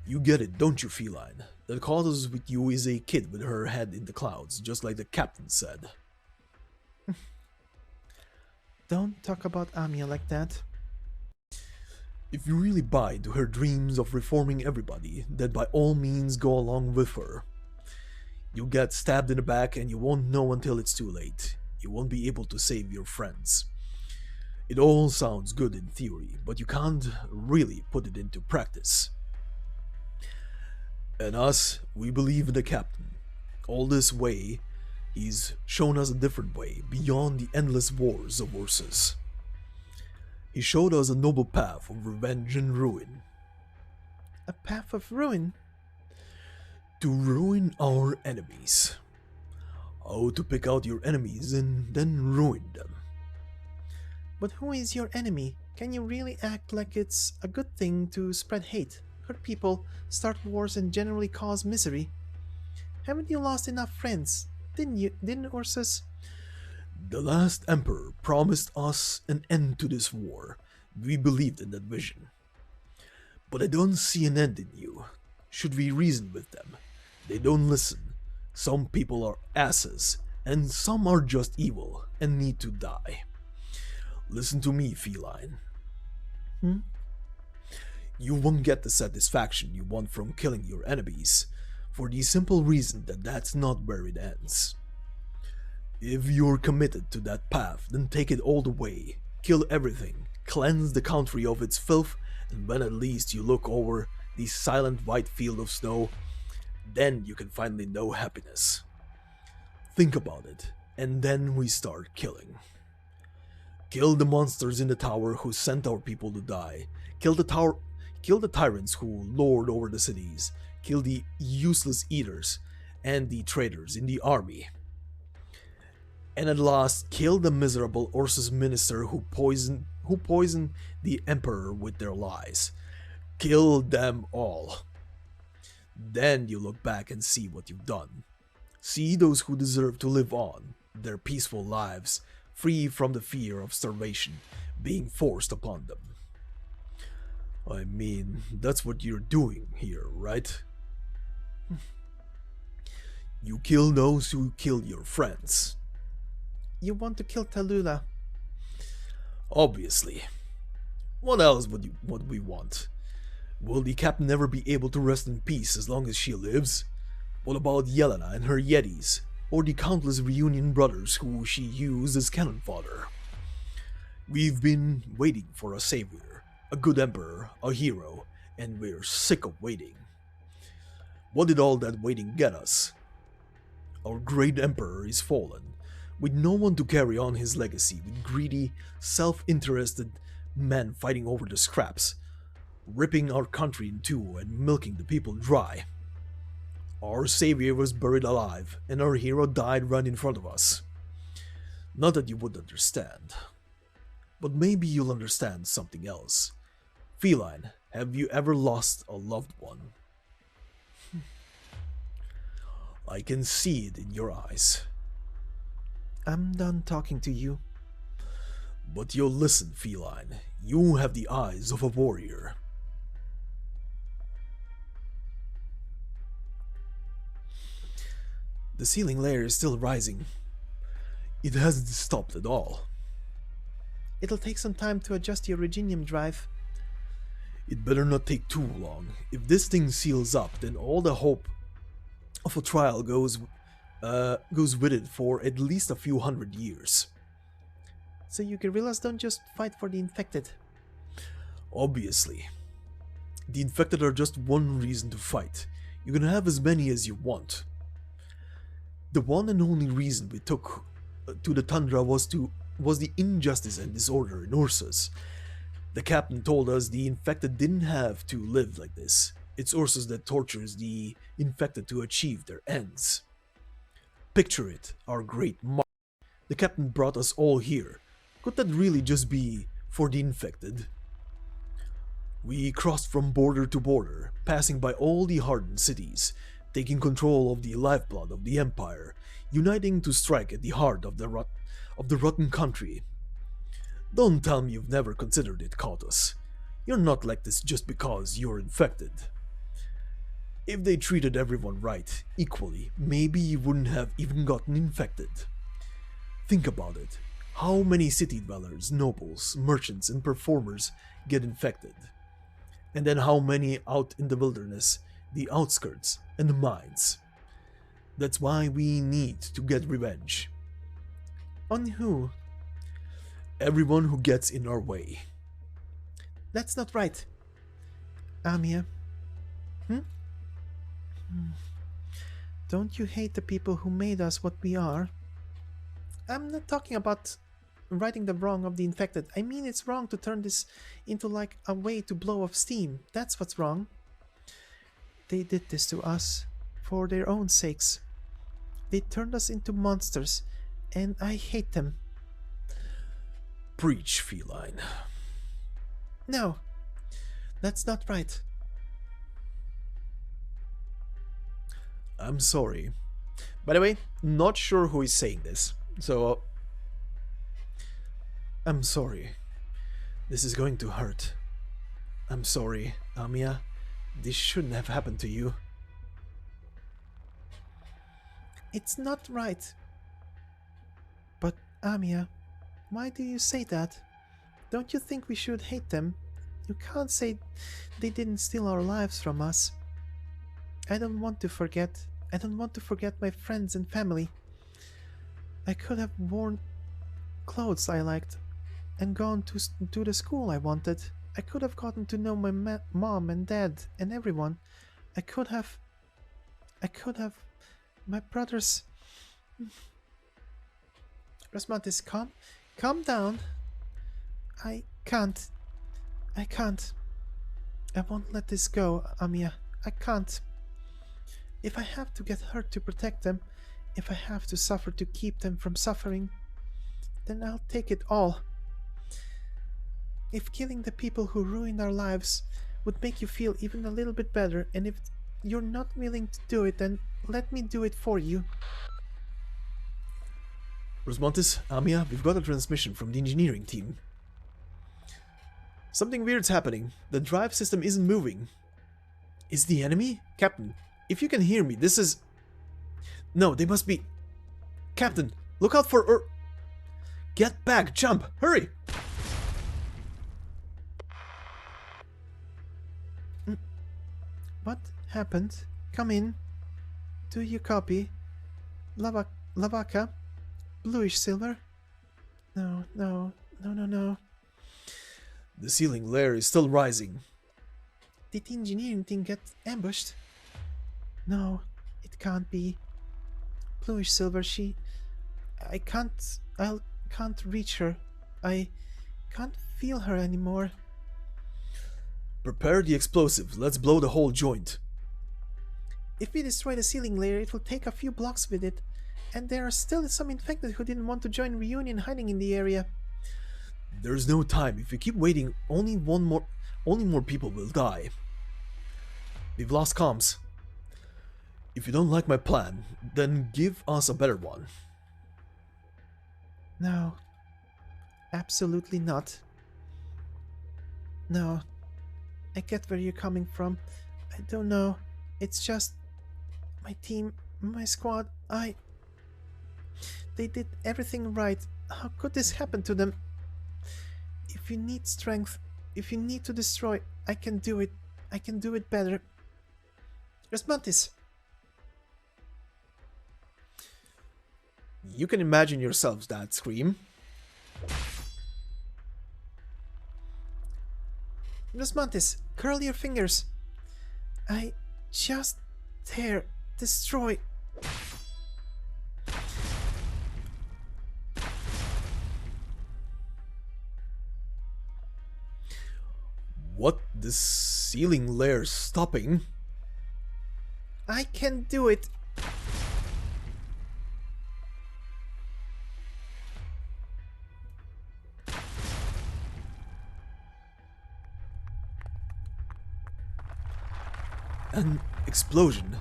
You get it, don't you, Feline? That caught us with you is a kid with her head in the clouds, just like the captain said. Don't talk about Amia like that. If you really buy into her dreams of reforming everybody, then by all means go along with her. You'll get stabbed in the back and you won't know until it's too late. You won't be able to save your friends. It all sounds good in theory, but you can't really put it into practice. And us, we believe in the captain. All this way, he's shown us a different way, beyond the endless wars of Ursus. He showed us a noble path of revenge and ruin. A path of ruin? To ruin our enemies. How to pick out your enemies and then ruin them. But who is your enemy? Can you really act like it's a good thing to spread hate, hurt people, start wars and generally cause misery? Haven't you lost enough friends? Didn't Ursus? The last emperor promised us an end to this war. We believed in that vision. But I don't see an end in you. Should we reason with them? They don't listen. Some people are asses, and some are just evil and need to die. Listen to me, Feline. You won't get the satisfaction you want from killing your enemies, for the simple reason that that's not where it ends. If you're committed to that path, then take it all the way. Kill everything, cleanse the country of its filth, and when at least you look over the silent white field of snow, then you can finally know happiness. Think about it, and then we start killing. Kill the monsters in the tower who sent our people to die. Kill the tyrants who lord over the cities. Kill the useless eaters and the traitors in the army. And at last, kill the miserable Ursus minister who poisoned the emperor with their lies. Kill them all. Then you look back and see what you've done. See those who deserve to live on, their peaceful lives, free from the fear of starvation being forced upon them. I mean, that's what you're doing here, right? You kill those who kill your friends. You want to kill Tallulah? Obviously. What else would we want? Will the captain never be able to rest in peace as long as she lives? What about Yelena and her Yetis? Or the countless reunion brothers who she used as cannon fodder? We've been waiting for a savior, a good emperor, a hero, and we're sick of waiting. What did all that waiting get us? Our great emperor is fallen, with no one to carry on his legacy, with greedy, self-interested men fighting over the scraps, ripping our country in two and milking the people dry. Our savior was buried alive, and our hero died right in front of us. Not that you would understand. But maybe you'll understand something else. Feline, have you ever lost a loved one? I can see it in your eyes. I'm done talking to you. But you'll listen, Feline. You have the eyes of a warrior. The ceiling layer is still rising. It hasn't stopped at all. It'll take some time to adjust your Reginium drive. It better not take too long. If this thing seals up, then all the hope of a trial goes with it for at least a few hundred years. So you guerrillas don't just fight for the infected? Obviously. The infected are just one reason to fight. You can have as many as you want. The one and only reason we took to the tundra was the injustice and disorder in Ursus. The captain told us the infected didn't have to live like this. It's sources that tortures the infected to achieve their ends. Picture it, our great mark. The captain brought us all here. Could that really just be for the infected? We crossed from border to border, passing by all the hardened cities, taking control of the lifeblood of the empire, uniting to strike at the heart of the rotten country. Don't tell me you've never considered it, Kautos. You're not like this just because you're infected. If they treated everyone right, equally, maybe you wouldn't have even gotten infected. Think about it. How many city dwellers, nobles, merchants, and performers get infected? And then how many out in the wilderness, the outskirts, and the mines? That's why we need to get revenge. On who? Everyone who gets in our way. That's not right. Amiya. Don't you hate the people who made us what we are? I'm not talking about righting the wrong of the infected. I mean, it's wrong to turn this into like a way to blow off steam. That's what's wrong. They did this to us for their own sakes. They turned us into monsters, and I hate them. Preach, feline. No, that's not right. I'm sorry. By the way, not sure who is saying this, so... I'm sorry. This is going to hurt. I'm sorry, Amiya. This shouldn't have happened to you. It's not right. But, Amiya, why do you say that? Don't you think we should hate them? You can't say they didn't steal our lives from us. I don't want to forget. I don't want to forget my friends and family. I could have worn clothes I liked and gone to the school I wanted. I could have gotten to know my mom and dad and everyone. I could have... My brothers... Rosmantis, calm down. I can't. I won't let this go, Amiya. I can't. If I have to get hurt to protect them, if I have to suffer to keep them from suffering, then I'll take it all. If killing the people who ruined our lives would make you feel even a little bit better, and if you're not willing to do it, then let me do it for you. Rosmantis, Amiya, we've got a transmission from the engineering team. Something weird's happening. The drive system isn't moving. Is the enemy? Captain, if you can hear me, this is... No, they must be... Captain, look out for Get back, jump, hurry! What happened? Come in. Do you copy? Lavaka? Bluish silver? No. The ceiling layer is still rising. Did the engineering team get ambushed? No, it can't be. Bluish silver, I can't reach her. I can't feel her anymore. Prepare the explosive. Let's blow the whole joint. If we destroy the ceiling layer, it will take a few blocks with it. And there are still some infected who didn't want to join Reunion hiding in the area. There's no time. If we keep waiting, only more people will die. We've lost comms. If you don't like my plan, then give us a better one. No. Absolutely not. No. I get where you're coming from. I don't know. It's just... my team, my squad, They did everything right. How could this happen to them? If you need strength, if you need to destroy, I can do it. I can do it better. Rosmantis! You can imagine yourselves that scream. Rosmantis, curl your fingers. I just tear, destroy. What? The ceiling layer stopping? I can do it. An explosion.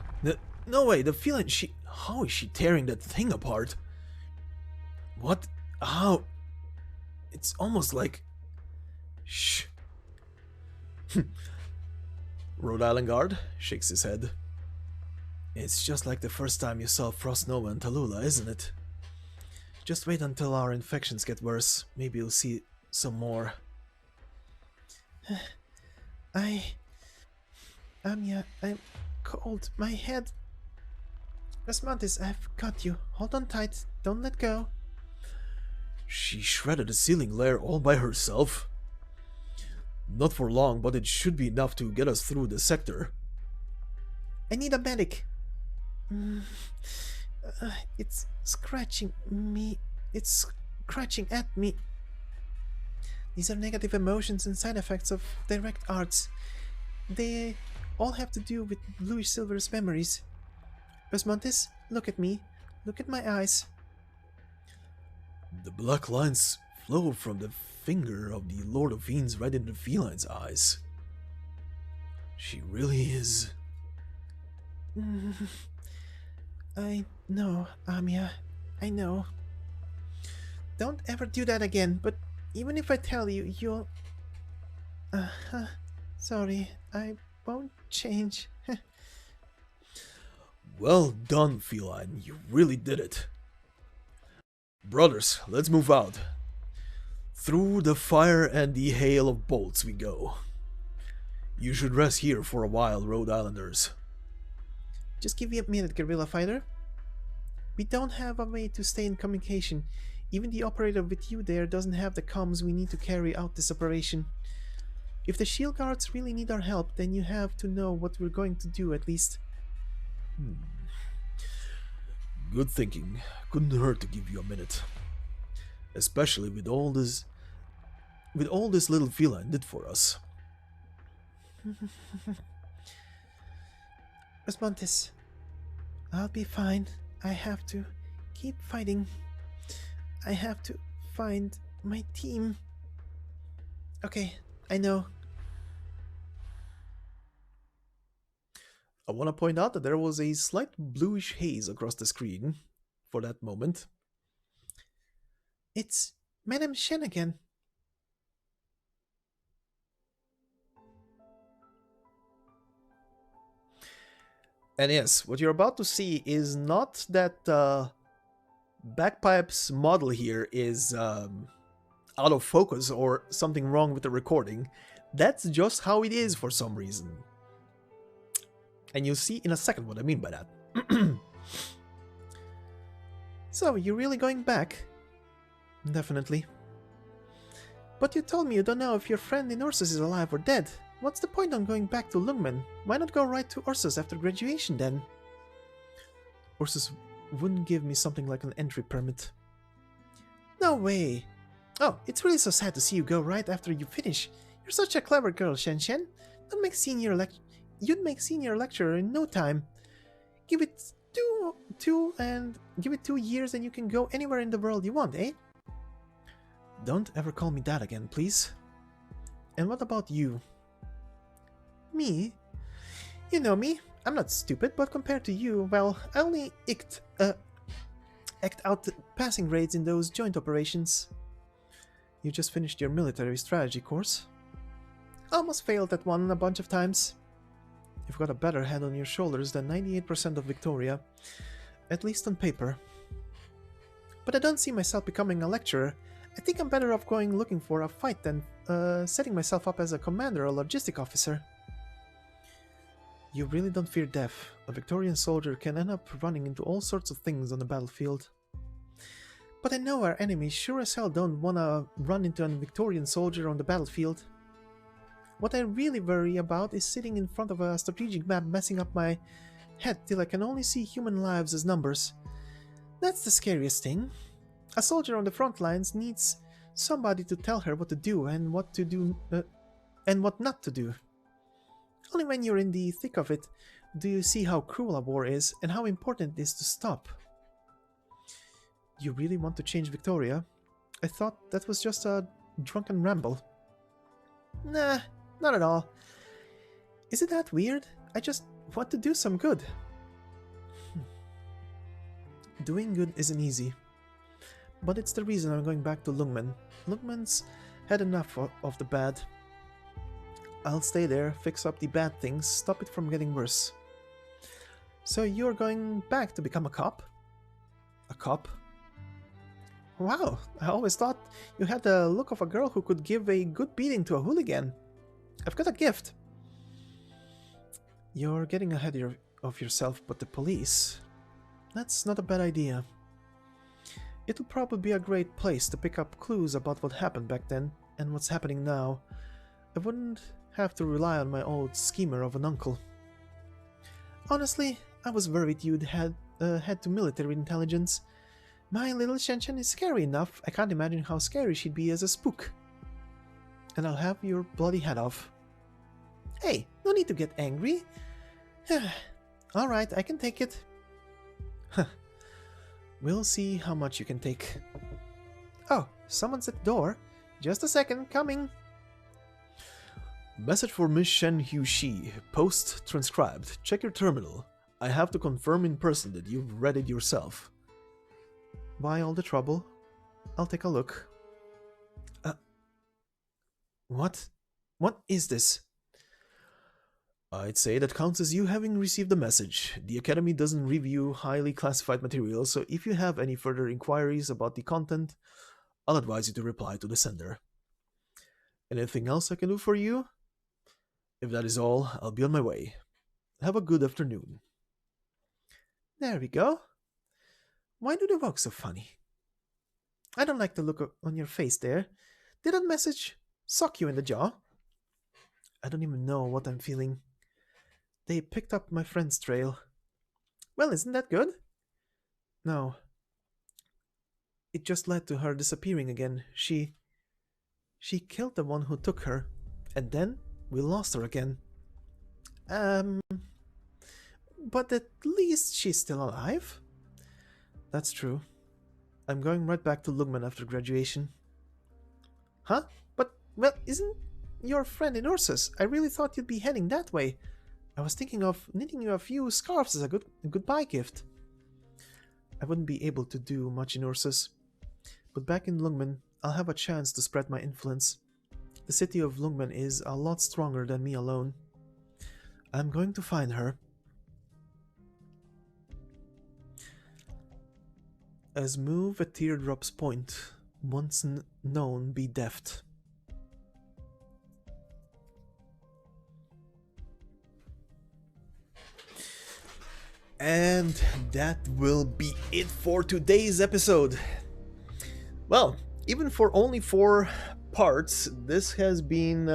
No way, the feeling how is she tearing that thing apart? What? How? It's almost like... Shh. Rhode Island guard shakes his head. It's just like the first time you saw Frost Nova and Tallulah, isn't it? Just wait until our infections get worse. Maybe you'll see some more. Yeah, I'm cold. My head. Osmanthus, I've got you. Hold on tight. Don't let go. She shredded the ceiling layer all by herself. Not for long, but it should be enough to get us through the sector. I need a medic. It's scratching me. It's scratching at me. These are negative emotions and side effects of direct arts. They all have to do with bluish silver's memories. Osmanthus, look at me. Look at my eyes. The black lines flow from the finger of the Lord of Fiends right into the feline's eyes. She really is. I know, Amiya. I know. Don't ever do that again, but even if I tell you, you'll... sorry, I won't change. Well done, feline. You really did it. Brothers, let's move out. Through the fire and the hail of bolts we go. You should rest here for a while, Rhode Islanders. Just give me a minute, guerrilla fighter. We don't have a way to stay in communication. Even the operator with you there doesn't have the comms we need to carry out this operation. If the shield guards really need our help, then you have to know what we're going to do at least. Good thinking. Couldn't hurt to give you a minute. Especially with all this little feline did for us. Osmanthus, I'll be fine. I have to keep fighting. I have to find my team. Okay, I know. I want to point out that there was a slight bluish haze across the screen for that moment. It's Madame Shen again. And yes, what you're about to see is not that Bagpipe's model here is out of focus or something wrong with the recording. That's just how it is for some reason. And you'll see in a second what I mean by that. So, you're really going back? Definitely. But you told me you don't know if your friend in Ursus is alive or dead. What's the point on going back to Lungmen? Why not go right to Ursus after graduation then? Ursus wouldn't give me something like an entry permit. No way! Oh, it's really so sad to see you go right after you finish. You're such a clever girl, Shen Shen. You'd make senior lecturer in no time. Give it two years and you can go anywhere in the world you want, eh? Don't ever call me that again, please. And what about you? Me? You know me. I'm not stupid, but compared to you, well, I only act out the passing grades in those joint operations. You just finished your military strategy course? Almost failed that one a bunch of times. You've got a better head on your shoulders than 98% of Victoria, at least on paper. But I don't see myself becoming a lecturer. I think I'm better off going looking for a fight than setting myself up as a commander or logistic officer. You really don't fear death. A Victorian soldier can end up running into all sorts of things on the battlefield. But I know our enemies sure as hell don't wanna run into a Victorian soldier on the battlefield. What I really worry about is sitting in front of a strategic map messing up my head till I can only see human lives as numbers. That's the scariest thing. A soldier on the front lines needs somebody to tell her what to do and what to do and what not to do. Only when you're in the thick of it do you see how cruel a war is and how important it is to stop. You really want to change Victoria? I thought that was just a drunken ramble. Nah, not at all. Is it that weird? I just want to do some good. Doing good isn't easy. But it's the reason I'm going back to Lungmen. Lungmen's had enough of the bad. I'll stay there, fix up the bad things, stop it from getting worse. So you're going back to become a cop? A cop? Wow, I always thought you had the look of a girl who could give a good beating to a hooligan. I've got a gift. You're getting ahead of yourself, but the police... That's not a bad idea. It'll probably be a great place to pick up clues about what happened back then and what's happening now. I wouldn't have to rely on my old schemer of an uncle. Honestly, I was worried you'd head to military intelligence. My little Shen is scary enough. I can't imagine how scary she'd be as a spook. And I'll have your bloody head off. Hey, no need to get angry. Alright, I can take it. We'll see how much you can take. Oh, someone's at the door. Just a second, coming. Message for Miss Shen Hu Shi. Post transcribed. Check your terminal. I have to confirm in person that you've read it yourself. Why all the trouble? I'll take a look. What? What is this? I'd say that counts as you having received the message. The Academy doesn't review highly classified material, so if you have any further inquiries about the content, I'll advise you to reply to the sender. Anything else I can do for you? If that is all, I'll be on my way. Have a good afternoon. There we go. Why do they walk so funny? I don't like the look on your face there. Did that message sock you in the jaw? I don't even know what I'm feeling. They picked up my friend's trail. Well, isn't that good? No. It just led to her disappearing again. She killed the one who took her, and then we lost her again. But at least she's still alive. That's true. I'm going right back to Lungmen after graduation. Huh? But, well, isn't your friend in Ursus? I really thought you'd be heading that way. I was thinking of knitting you a few scarves as a goodbye gift. I wouldn't be able to do much in Ursus, but back in Lungmen, I'll have a chance to spread my influence. The city of Lungmen is a lot stronger than me alone. I'm going to find her. As move at teardrop's point, once known be deft. And that will be it for today's episode. Well, even for only 4 parts, this has been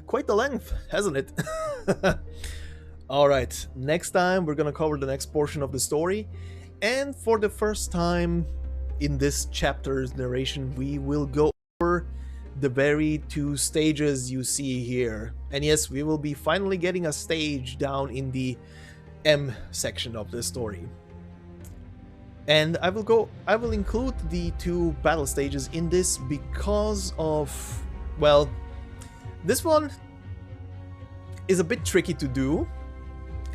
quite the length, hasn't it? Alright, next time we're gonna cover the next portion of the story, and for the first time in this chapter's narration, we will go over the very 2 stages you see here. And yes, we will be finally getting a stage down in the M section of the story. And I will include the 2 battle stages in this because of, well, this one is a bit tricky to do,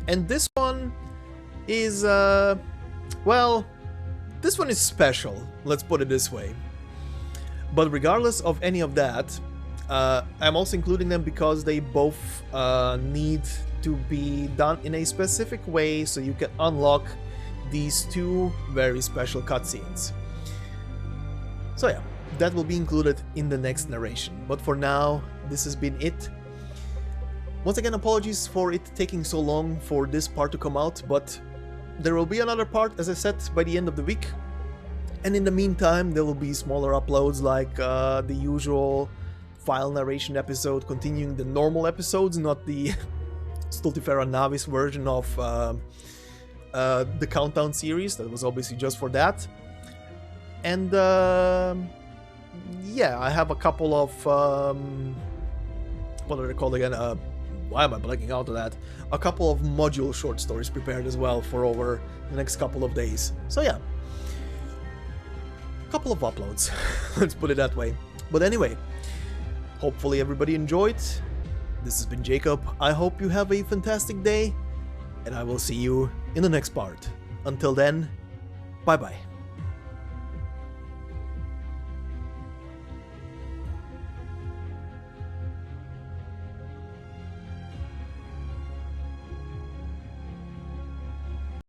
and this one is, well, this one is special, let's put it this way. But regardless of any of that, I'm also including them because they both need to be done in a specific way so you can unlock these 2 very special cutscenes. So yeah, that will be included in the next narration. But for now, this has been it. Once again, apologies for it taking so long for this part to come out, but there will be another part, as I said, by the end of the week. And in the meantime, there will be smaller uploads like the usual file narration episode, continuing the normal episodes, not the Stultifera Navis version of the Countdown series. That was obviously just for that. And yeah, I have a couple of what are they called again? Why am I blanking out on that? A couple of module short stories prepared as well for over the next couple of days. So yeah, a couple of uploads, let's put it that way. But anyway, hopefully everybody enjoyed. This has been Jacob. I hope you have a fantastic day, and I will see you in the next part. Until then, bye bye.